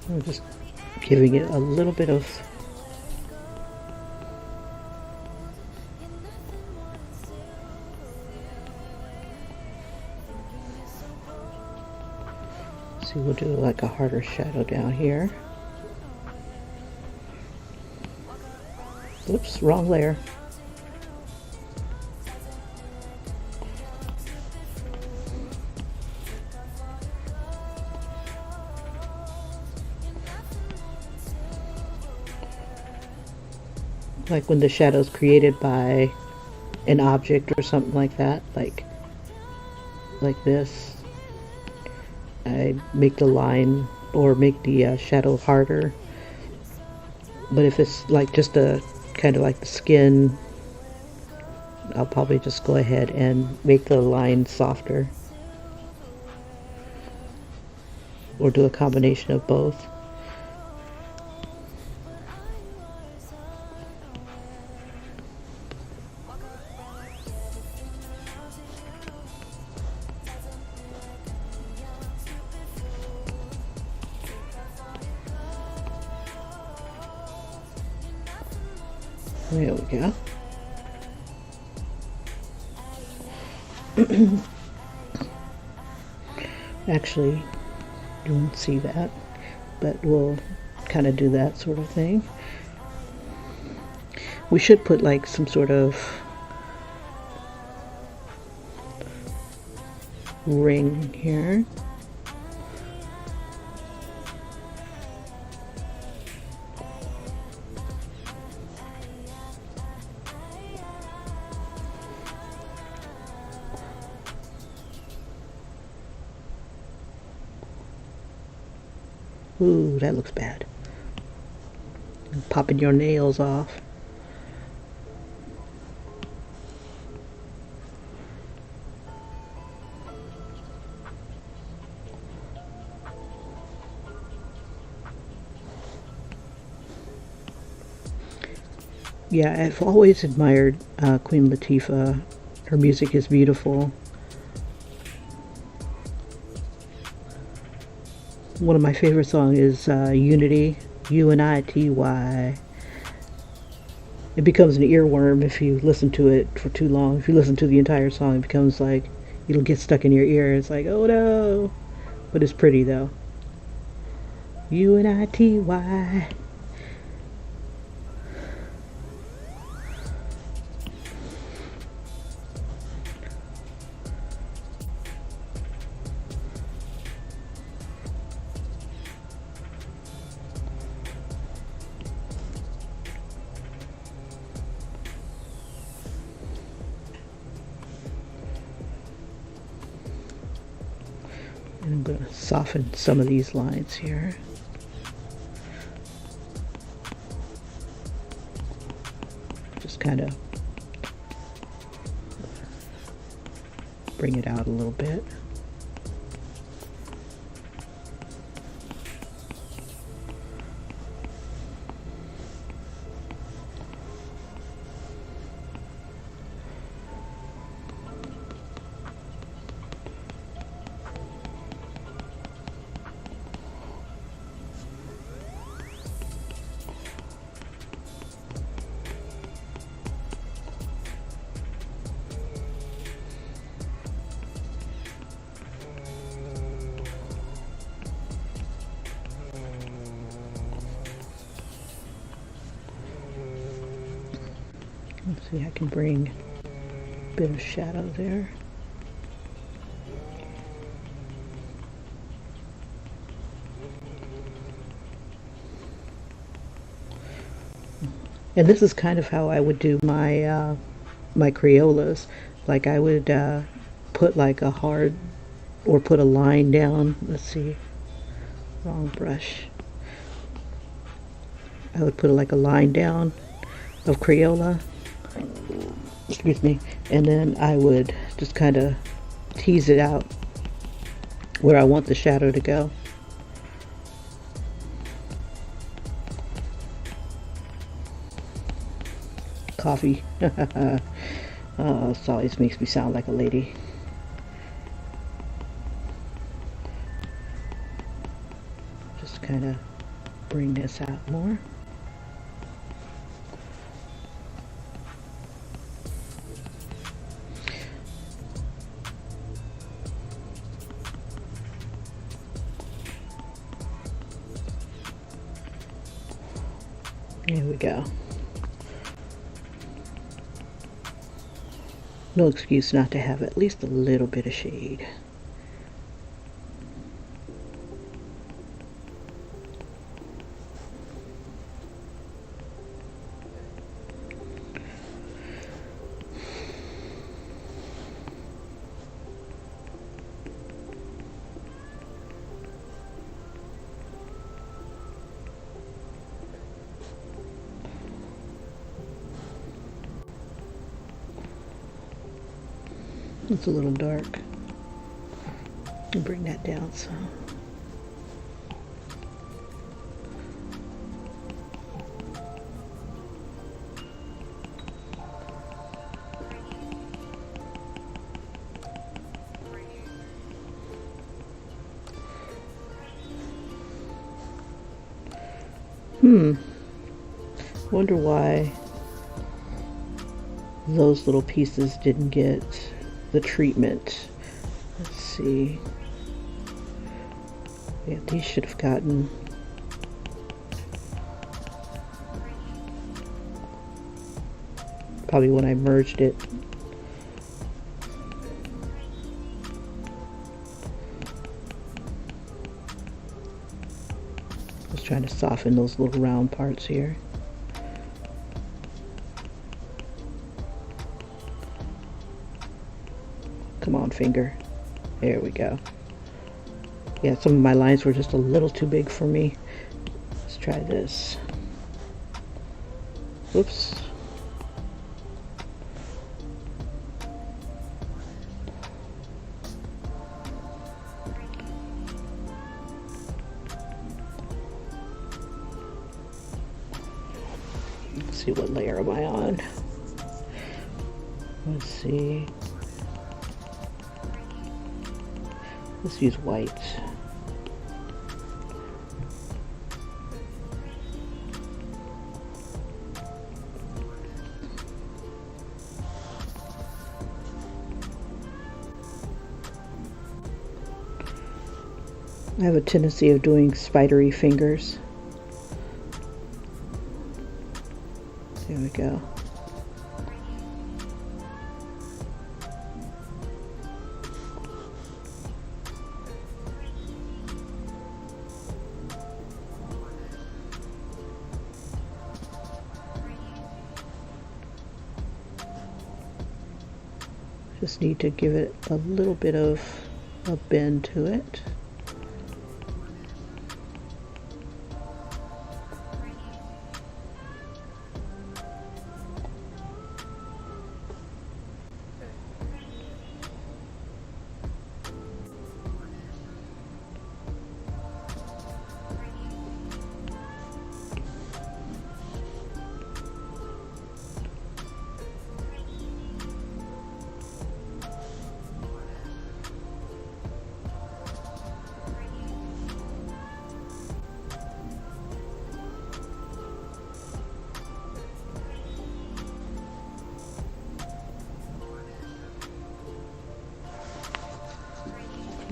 I'm just giving it a little bit of we'll do like a harder shadow down here. Oops, wrong layer. Like when the shadow's created by an object or something like that, like this. I make the line or make the shadow harder. But if it's like just a kind of like the skin, I'll probably just go ahead and make the line softer. Or do a combination of both. There we go. Actually, you won't see that, but we'll kind of do that sort of thing. We should put like some sort of ring here. Ooh, that looks bad. Popping your nails off. Yeah, I've always admired Queen Latifah. Her music is beautiful. One of my favorite songs is Unity, U-N-I-T-Y. It becomes an earworm if you listen to it for too long. If you listen to the entire song, it becomes like, it'll get stuck in your ear. It's like, oh no. But it's pretty though. U-N-I-T-Y. And I'm going to soften some of these lines here. Just kind of bring it out a little bit. Let's see, I can bring a bit of shadow there. And this is kind of how I would do my my Crayolas. Like I would put like a hard, or put a line down. Let's see, wrong brush. I would put like a line down of Crayola, excuse me, and then I would just kind of tease it out where I want the shadow to go. Coffee. Oh, this always makes me sound like a lady. Just kind of bring this out more. There we go. No excuse not to have at least a little bit of shade. It's a little dark. I'll bring that down some. Wonder why those little pieces didn't get the treatment. Let's see. Yeah, these should have gotten probably when I merged it. I was trying to soften those little round parts here. Come on, finger. There we go. Yeah, some of my lines were just a little too big for me. Let's try this. Whoops. Let's see, what layer am I on? Let's see. Let's use white. I have a tendency of doing spidery fingers. There we go. Just need to give it a little bit of a bend to it.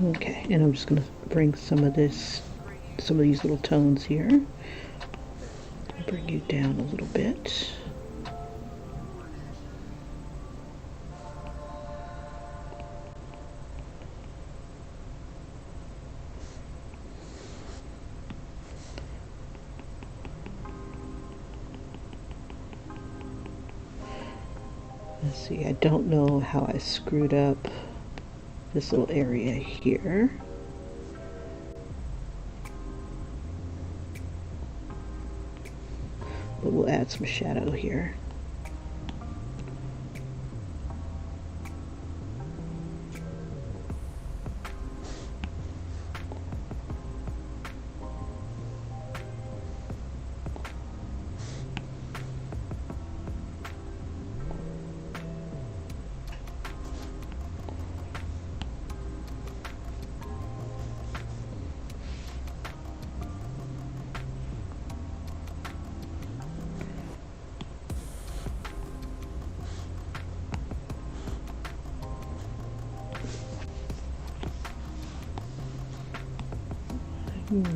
Okay, and I'm just going to bring some of these little tones here. Bring you down a little bit. Let's see, I don't know how I screwed up this little area here. But we'll add some shadow here.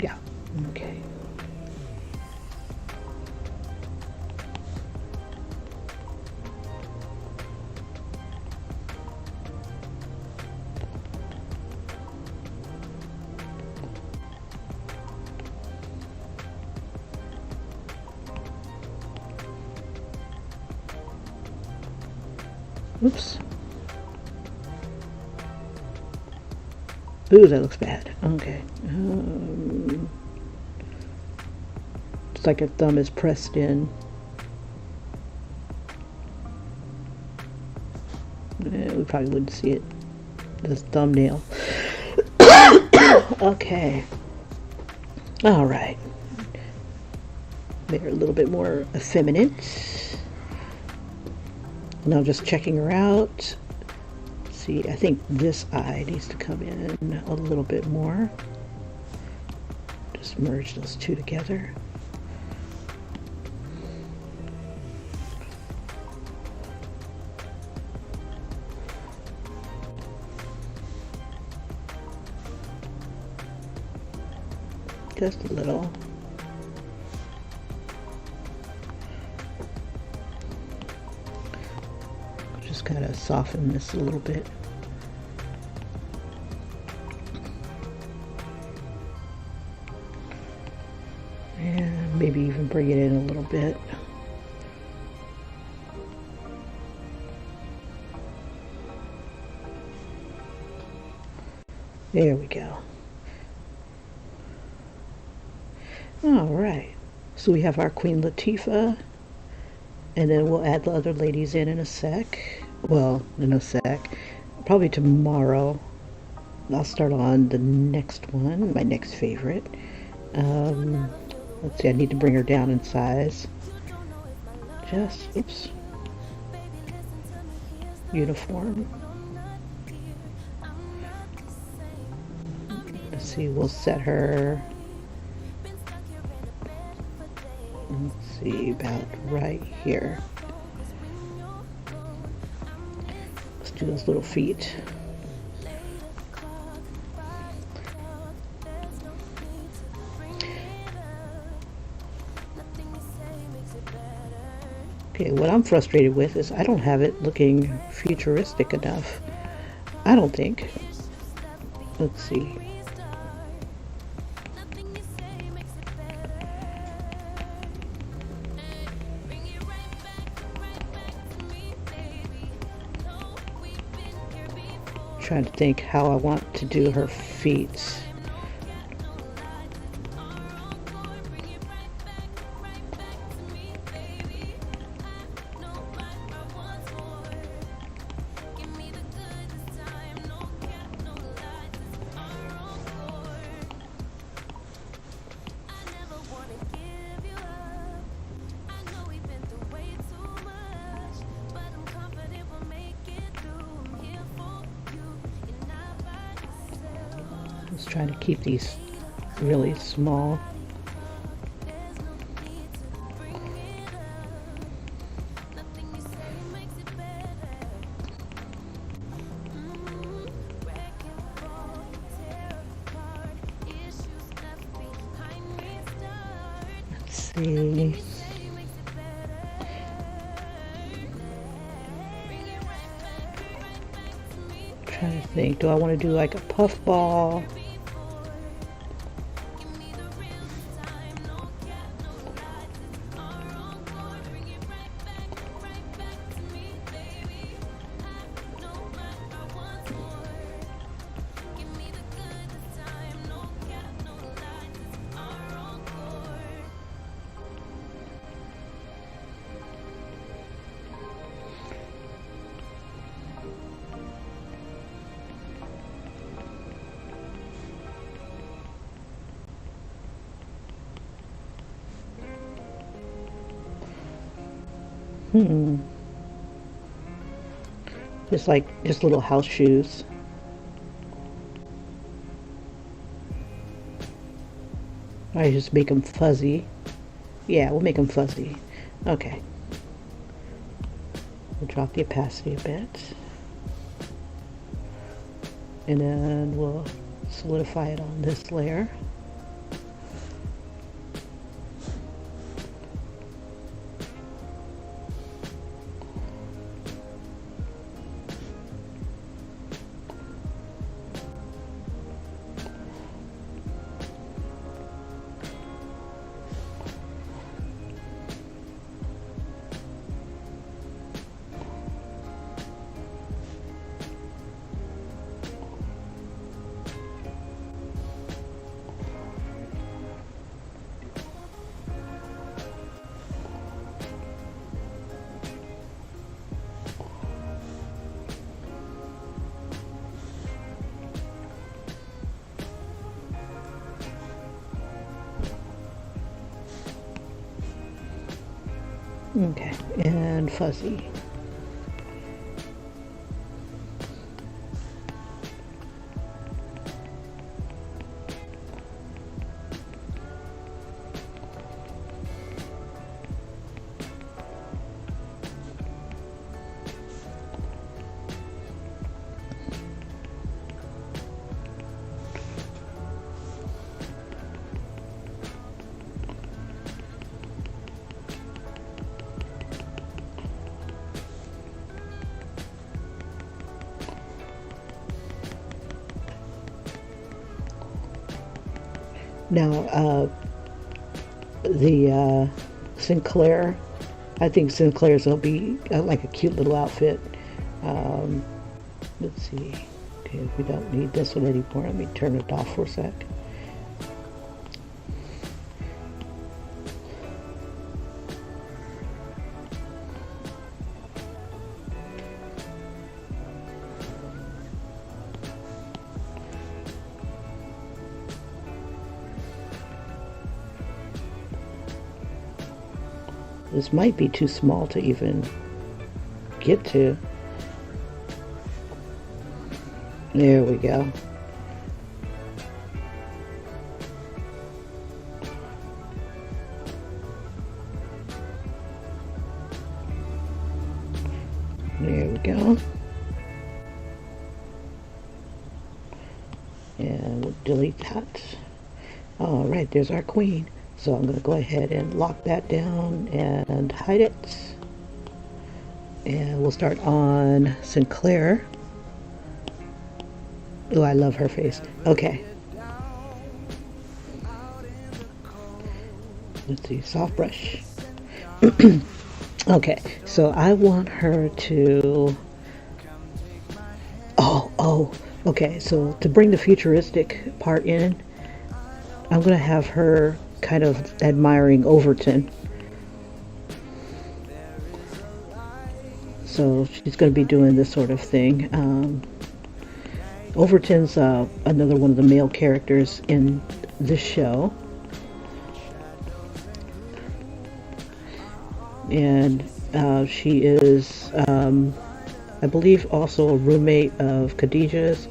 Yeah, okay. Oops. Ooh, that looks bad. Okay. It's like her thumb is pressed in. We probably wouldn't see it. This thumbnail. Okay. All right. They're a little bit more effeminate. Now just checking her out. See, I think this eye needs to come in a little bit more. Just merge those two together. Just a little. Just kind of soften this a little bit. And maybe even bring it in a little bit. There we go. All right, so we have our Queen Latifah, and then we'll add the other ladies in a sec. Well, in a sec. Probably tomorrow. I'll start on the next one, my next favorite. Let's see, I need to bring her down in size. Just, oops. Uniform. Let's see, we'll set her. Let's see, about right here. Let's do those little feet. Okay, what I'm frustrated with is I don't have it looking futuristic enough. I don't think. Let's see. Trying to think how I want to do her feet. Just trying to keep these really small. see. Trying to think, do I want to do like a puff ball? Just little house shoes. I just make them fuzzy. Yeah, we'll make them fuzzy. Okay. We'll drop the opacity a bit. And then we'll solidify it on this layer. Okay, and fuzzy. Now, the Sinclair, I think Sinclair's will be like a cute little outfit. Let's see. Okay, we don't need this one anymore. Let me turn it off for a sec. This might be too small to even get to. There we go. There we go. And we'll delete that. All right, there's our queen. So I'm going to go ahead and lock that down and hide it. And we'll start on Sinclair. Oh, I love her face. Okay. Let's see, soft brush. Okay, so I want her to... okay, so to bring the futuristic part in, I'm going to have her kind of admiring Overton. So she's going to be doing this sort of thing. Overton's another one of the male characters in this show. And she is, I believe, also a roommate of Khadijah's.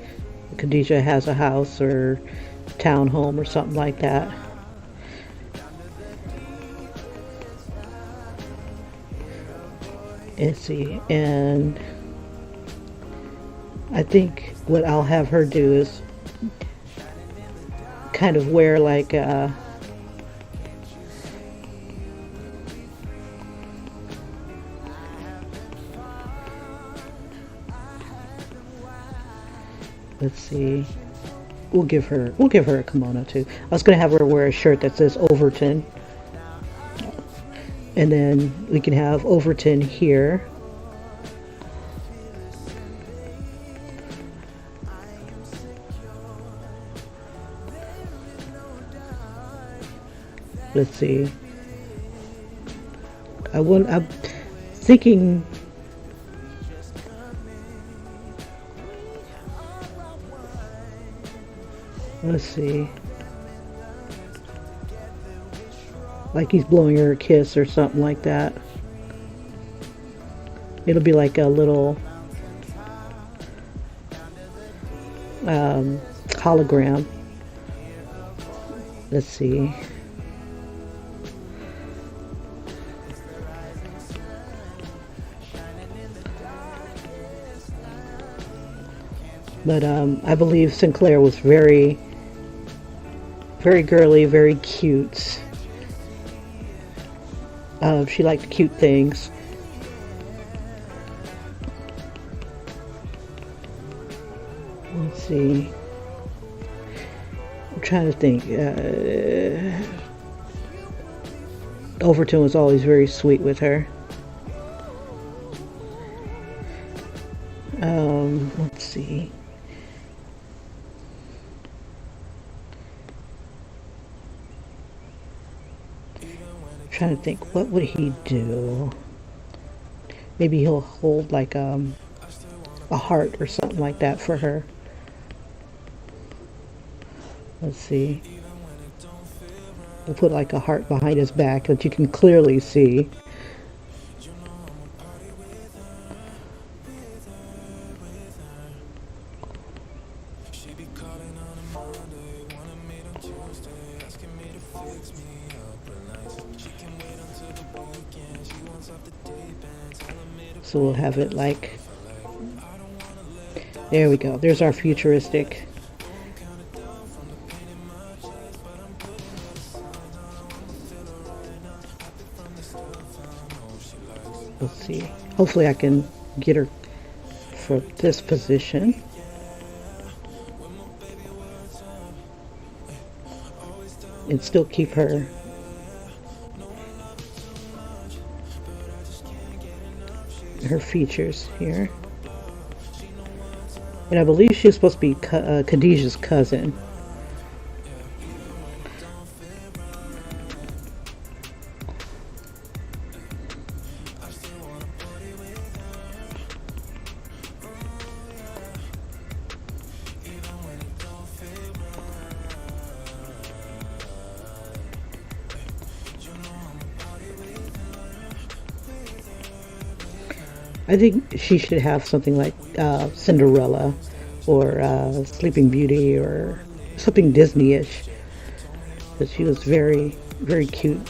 Khadijah has a house or townhome or something like that. Let's see, and I think what I'll have her do is kind of wear like Let's see. We'll give her a kimono too. I was gonna have her wear a shirt that says Overton, and then we can have Overton here. Let's see. I'm thinking. Let's see. Like he's blowing her a kiss or something like that. It'll be like a little hologram. Let's see. But I believe Sinclair was very, very girly, very cute. She liked cute things. Let's see. I'm trying to think. Overton was always very sweet with her. Let's see. Trying to think, what would he do? Maybe he'll hold like a heart or something like that for her. Let's see. We'll put like a heart behind his back that you can clearly see. So we'll have it like, there we go. There's our futuristic. Let's see. Hopefully I can get her for this position. And still keep her features here. And I believe she's supposed to be Khadijah's cousin. I think she should have something like Cinderella or Sleeping Beauty or something Disney-ish. But she was very, very cute.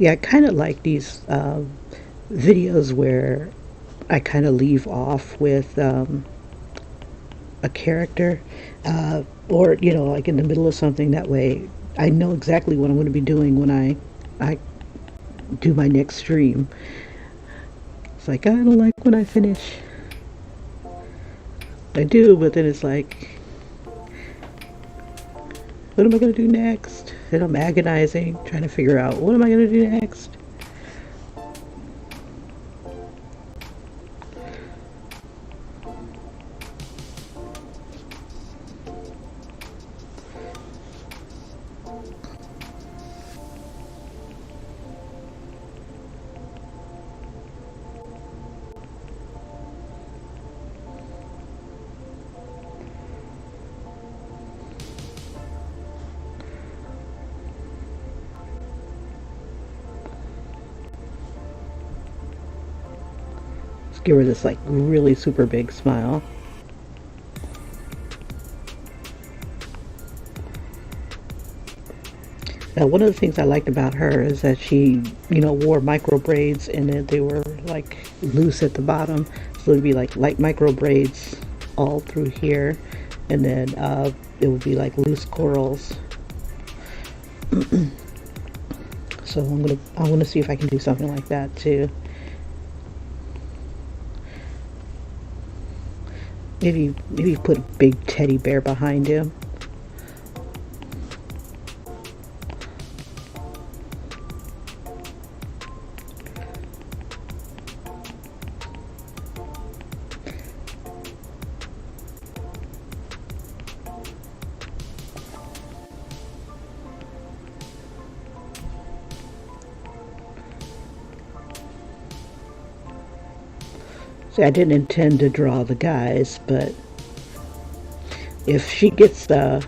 Yeah, I kind of like these videos where I kind of leave off with a character, or like in the middle of something. That way, I know exactly what I'm going to be doing when I do my next stream. It's like I don't like when I finish. I do, but then it's like, what am I going to do next? And I'm agonizing, trying to figure out what am I going to do next. Let's give her this like really super big smile. Now, one of the things I liked about her is that she, wore micro braids, and then they were like loose at the bottom. So it'd be like light micro braids all through here, and then it would be like loose corals. So I want to see if I can do something like that too. Maybe put a big teddy bear behind him. See, I didn't intend to draw the guys, but if she gets if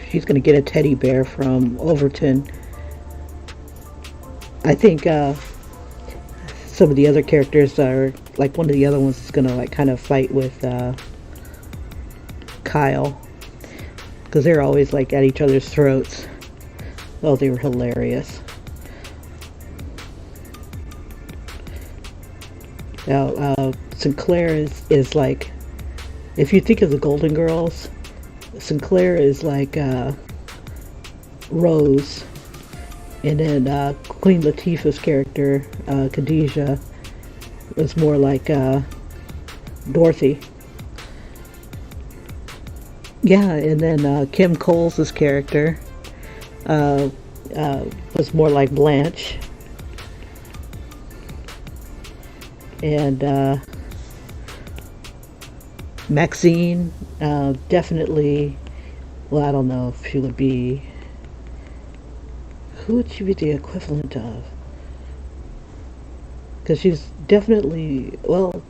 she's going to get a teddy bear from Overton, I think some of the other characters are like, one of the other ones is going to like kind of fight with Kyle, because they're always like at each other's throats. Oh, they were hilarious. Now, Sinclair is like, if you think of the Golden Girls, Sinclair is like Rose, and then Queen Latifah's character, Khadijah, was more like Dorothy. Yeah, and then Kim Coles' character was more like Blanche. And Maxine, definitely, well, I don't know if she would be, who would she be the equivalent of? Because she's definitely, well,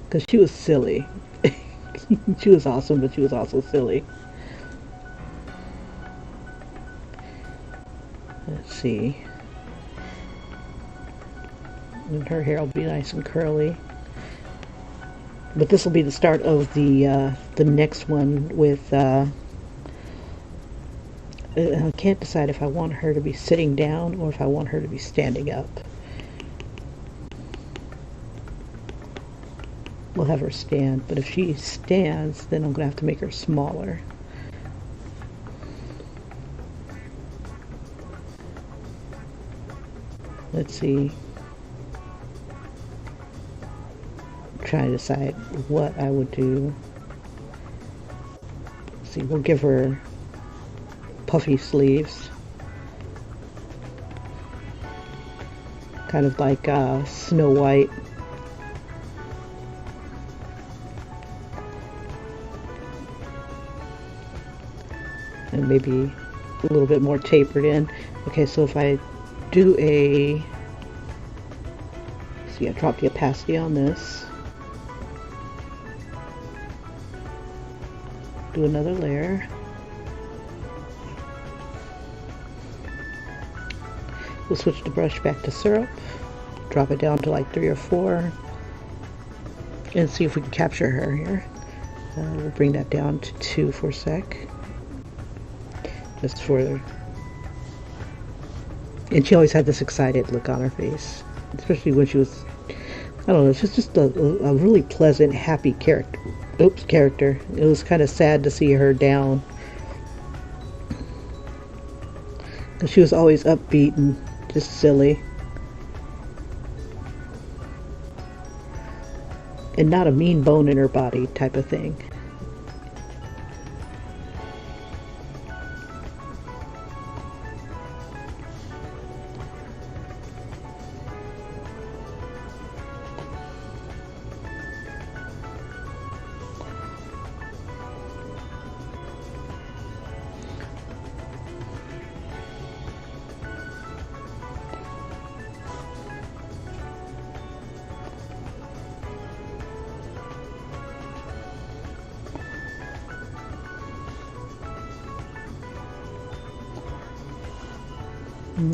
because she was silly. She was awesome, but she was also silly. Let's see. And her hair will be nice and curly. But this will be the start of the next one with, I can't decide if I want her to be sitting down or if I want her to be standing up. We'll have her stand, but if she stands, then I'm going to have to make her smaller. Let's see. Trying to decide what I would do. Let's see, we'll give her puffy sleeves, kind of like Snow White. And maybe a little bit more tapered in. Okay, so if I do see, I dropped the opacity on this. Do another layer. We'll switch the brush back to syrup, drop it down to like 3 or 4, and see if we can capture her here. We'll bring that down to 2 for a sec, just for And she always had this excited look on her face, especially when she was, I don't know, she was just a really pleasant, happy character. Character. It was kind of sad to see her down. Because she was always upbeat and just silly. And not a mean bone in her body type of thing.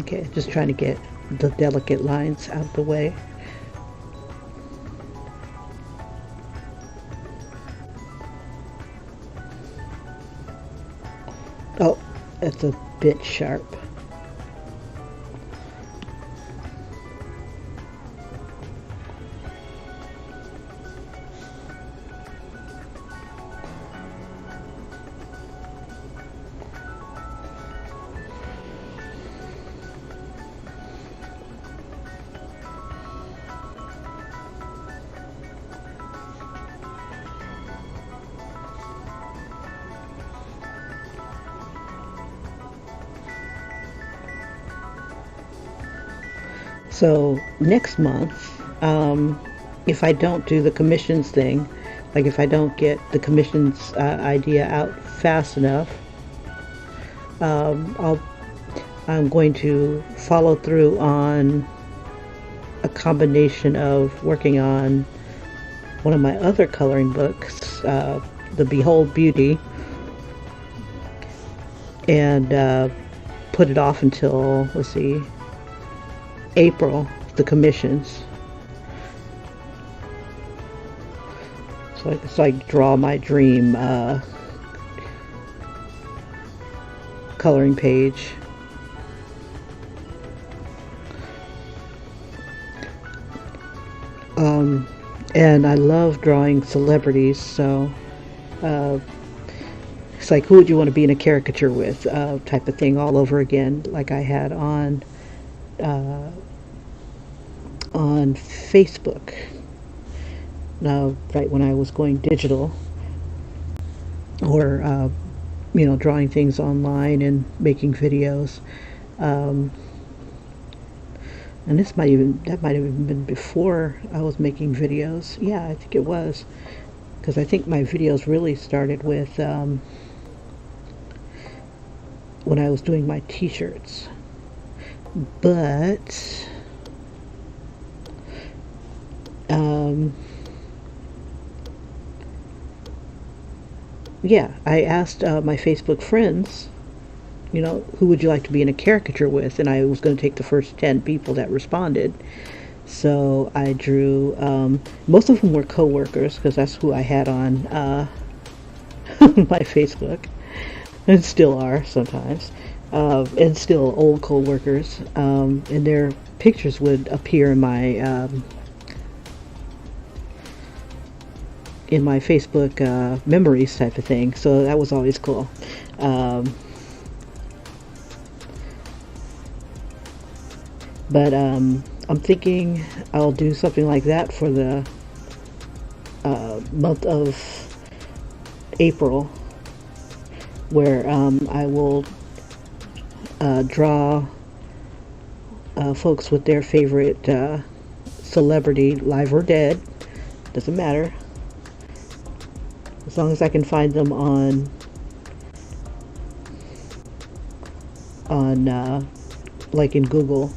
Okay, just trying to get the delicate lines out of the way. Oh, that's a bit sharp. So next month, if I don't do the commissions thing, like if I don't get the commissions idea out fast enough, I'm going to follow through on a combination of working on one of my other coloring books, The Behold Beauty, and put it off until, let's see, April, the commissions. So it's like draw my dream coloring page. And I love drawing celebrities, so it's like, who would you want to be in a caricature with, type of thing all over again, like I had on Facebook. Now, right when I was going digital, or drawing things online and making videos. And that might have even been before I was making videos. Yeah, I think it was, because I think my videos really started with when I was doing my t-shirts. But yeah, I asked my Facebook friends, who would you like to be in a caricature with? And I was going to take the first 10 people that responded. So I drew, most of them were co-workers, because that's who I had on my Facebook, and still are sometimes, and still old co-workers, and their pictures would appear in my Facebook memories type of thing, so that was always cool. But I'm thinking I'll do something like that for the month of April, where I will draw folks with their favorite celebrity, live or dead, doesn't matter, as long as I can find them on like in Google.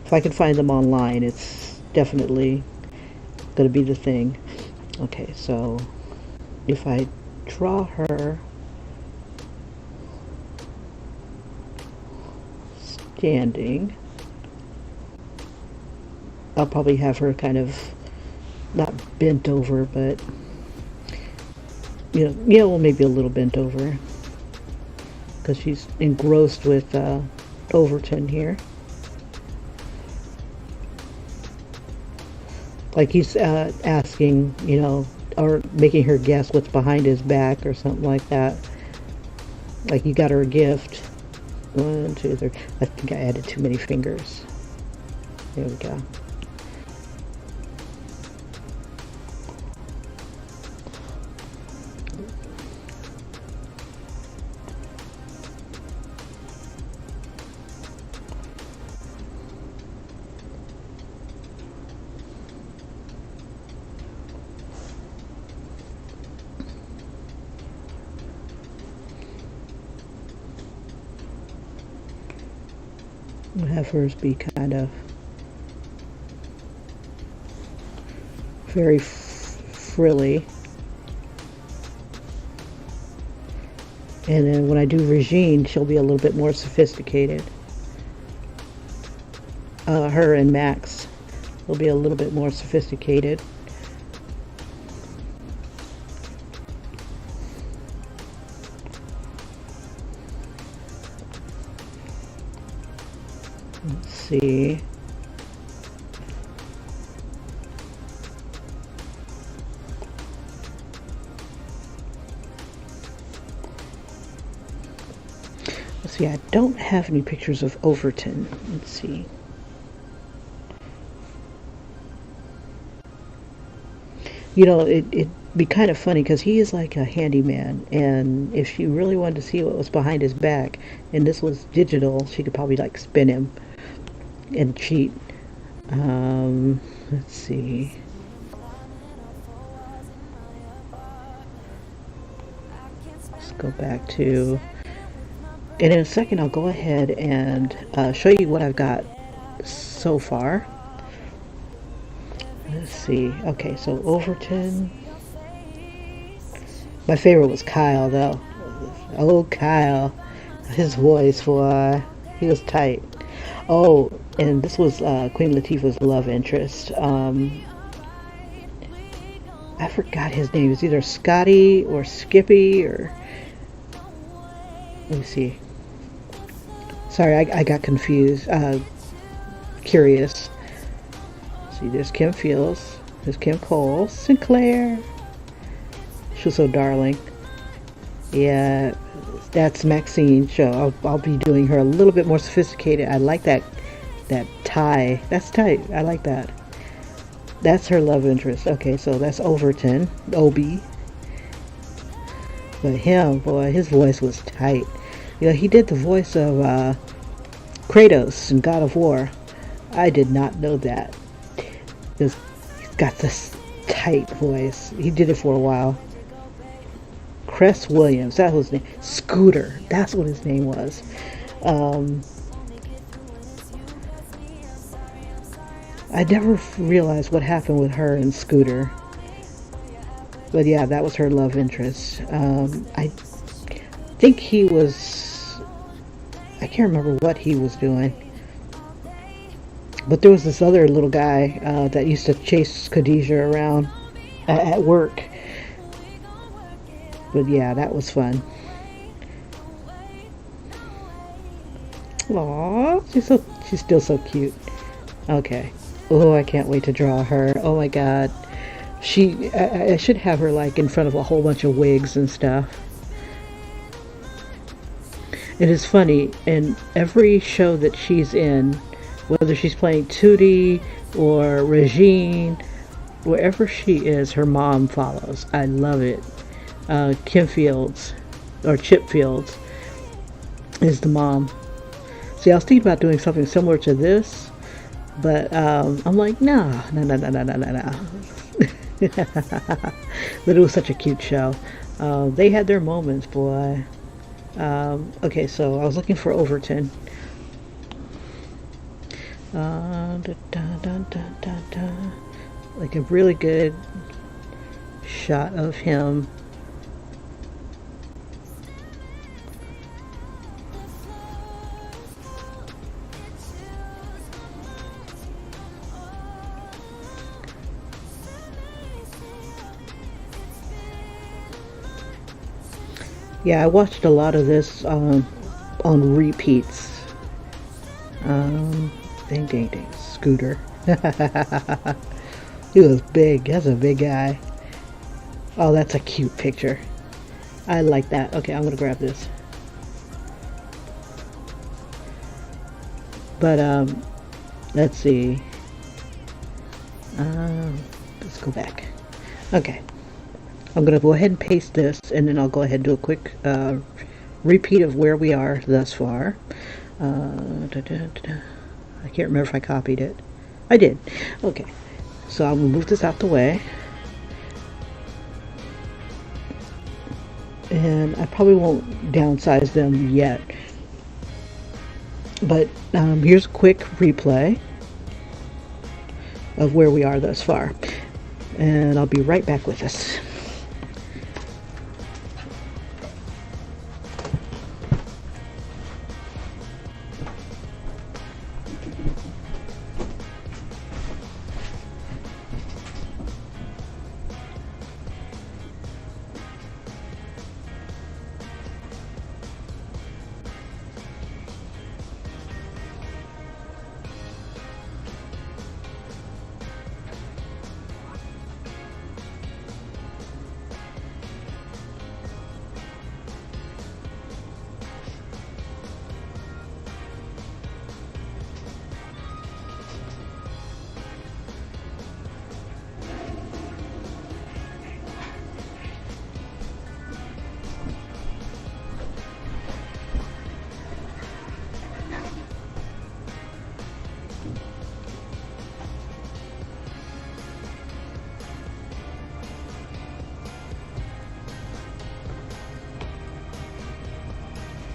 If I can find them online, it's definitely going to be the thing. Okay, so if I draw her standing, I'll probably have her kind of not bent over, but well, maybe a little bent over, because she's engrossed with Overton here. Like he's asking, or making her guess what's behind his back or something like that. Like, you got her a gift. 1, 2, 3. I think I added too many fingers. There we go. We'll have hers be kind of very frilly. And then when I do Regine, she'll be a little bit more sophisticated. Her and Max will be a little bit more sophisticated. Let's see. Let's see, I don't have any pictures of Overton. Let's see. It'd be kind of funny because he is like a handyman, and if she really wanted to see what was behind his back, and this was digital, she could probably like spin him and cheat. Let's see. Let's go back to, and in a second I'll go ahead and show you what I've got so far. Let's see. Okay, so Overton. My favorite was Kyle, though. Oh, Kyle. His voice, boy. He was tight. Oh, and this was Queen Latifah's love interest. I forgot his name. It's either Scotty or Skippy or... Let me see. Sorry, I got confused. Curious. See, there's Kim Fields. There's Kim Cole. Sinclair. She was so darling. Yeah, that's Maxine. So I'll be doing her a little bit more sophisticated. I like that tie. That's tight. I like that. That's her love interest. Okay, so that's Overton. Obi. But him, boy, his voice was tight. He did the voice of Kratos in God of War. I did not know that. He's got this tight voice. He did it for a while. Cress Williams, that was his name. Scooter, that's what his name was. I never realized what happened with her and Scooter. But yeah, that was her love interest. I think he was... I can't remember what he was doing. But there was this other little guy that used to chase Khadijah around at work. But yeah, that was fun. Aww, she's still so cute. Okay. Oh, I can't wait to draw her. Oh my god. I should have her like in front of a whole bunch of wigs and stuff. It is funny, in every show that she's in, whether she's playing Tootie or Regine, wherever she is, her mom follows. I love it. Kim Fields, or Chip Fields, is the mom. See, I was thinking about doing something similar to this, but I'm like, no. But it was such a cute show. They had their moments, boy. Okay, so I was looking for Overton. Like a really good shot of him. Yeah, I watched a lot of this on repeats. Ding ding ding, Scooter. He was big. That's a big guy. Oh, that's a cute picture. I like that. Okay, I'm gonna grab this. But let's see. Let's go back. Okay, I'm gonna go ahead and paste this, and then I'll go ahead and do a quick repeat of where we are thus far. I can't remember if I copied it. I did. Okay, so I'm gonna move this out the way. And I probably won't downsize them yet. But here's a quick replay of where we are thus far. And I'll be right back with us.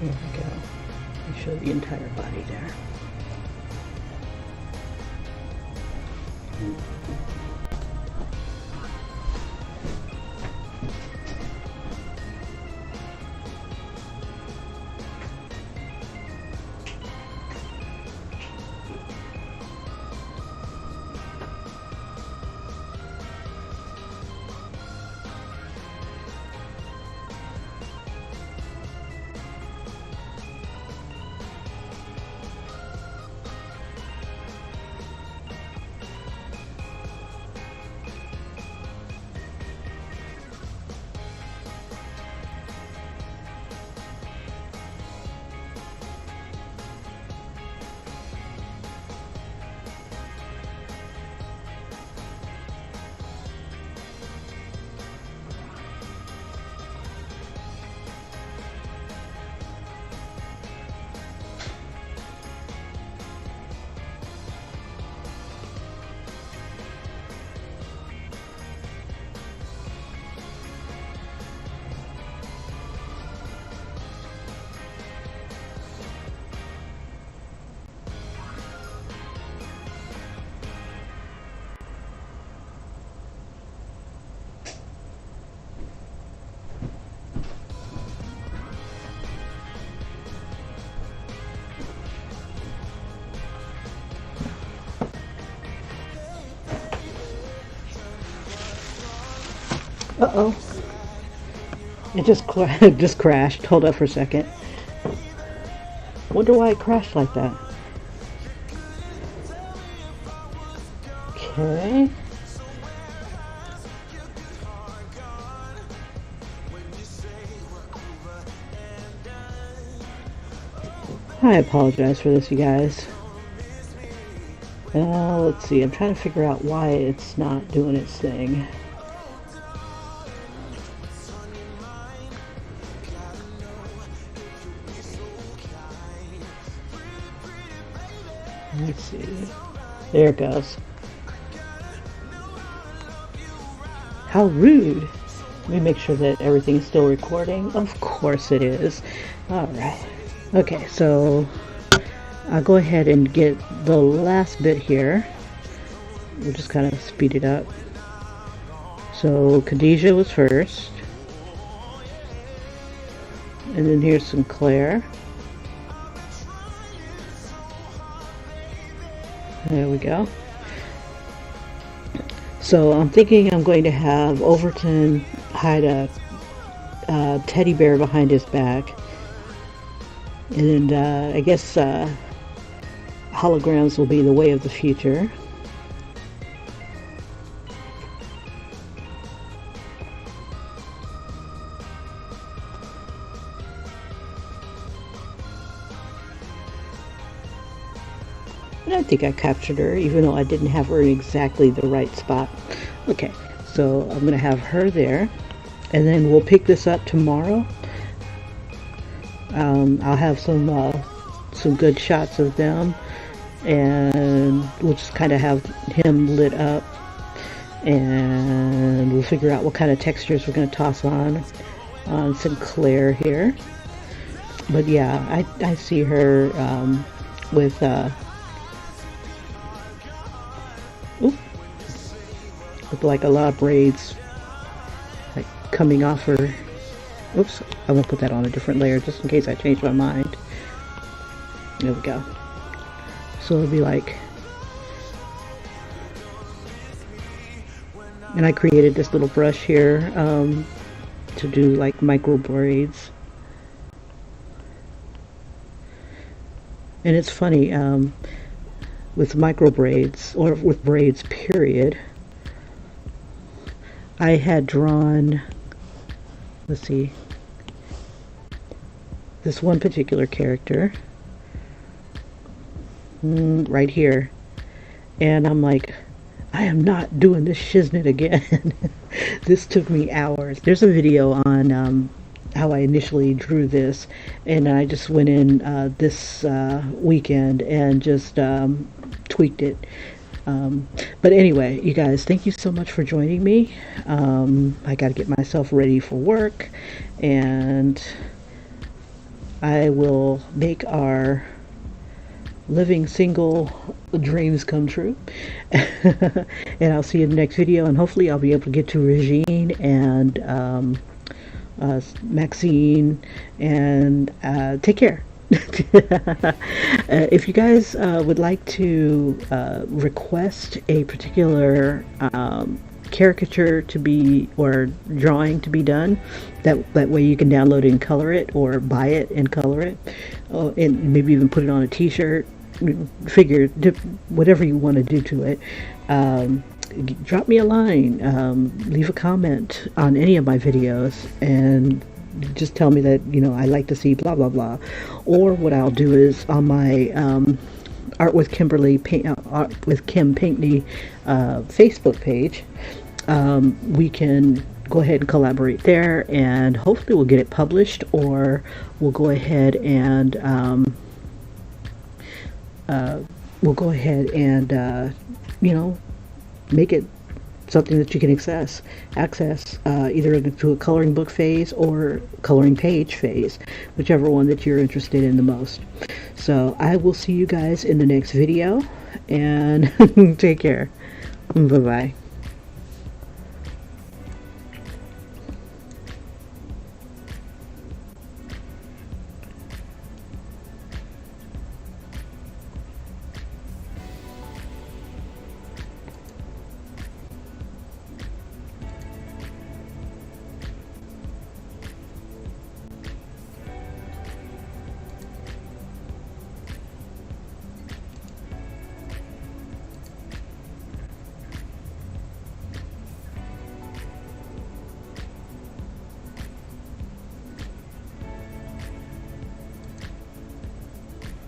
There we go. I show the entire body there. Uh-oh. It just just crashed. Hold up for a second. Wonder why it crashed like that. Okay. I apologize for this, you guys. Let's see. I'm trying to figure out why it's not doing its thing. Let's see. There it goes. How rude. Let me make sure that everything's still recording. Of course it is. Alright. Okay, so I'll go ahead and get the last bit here. We'll just kind of speed it up. So Khadijah was first. And then here's Sinclair. There we go. So I'm thinking I'm going to have Overton hide a teddy bear behind his back. And I guess holograms will be the way of the future. And I think I captured her, even though I didn't have her in exactly the right spot. Okay, so I'm going to have her there. And then we'll pick this up tomorrow. I'll have some good shots of them. And we'll just kind of have him lit up. And we'll figure out what kind of textures we're going to toss on Sinclair here. But yeah, I see her with like a lot of braids like coming off her. Oops, I won't put that on a different layer just in case I change my mind. There we go. So it'll be like, and I created this little brush here to do like micro braids. And it's funny, with micro braids, or with braids period, I had drawn, let's see, this one particular character right here, and I'm like, I am not doing this shiznit again. This took me hours. There's a video on how I initially drew this, and I just went in this weekend and just tweaked it. But anyway, you guys, thank you so much for joining me. I got to get myself ready for work, and I will make our living single dreams come true. And I'll see you in the next video, and hopefully I'll be able to get to Regine and Maxine, and take care. If you guys would like to request a particular caricature to be, or drawing to be done, that way you can download it and color it, or buy it and color it, and maybe even put it on a t-shirt, figure, whatever you want to do to it. Drop me a line, leave a comment on any of my videos, and just tell me that, you know, I like to see blah blah blah. Or what I'll do is on my Art with Kimberly, Art with Kim Pinkney Facebook page, we can go ahead and collaborate there, and hopefully we'll get it published, or we'll go ahead and you know, make it something that you can access either through a coloring book phase or coloring page phase, whichever one that you're interested in the most. So I will see you guys in the next video, and take care. Bye bye.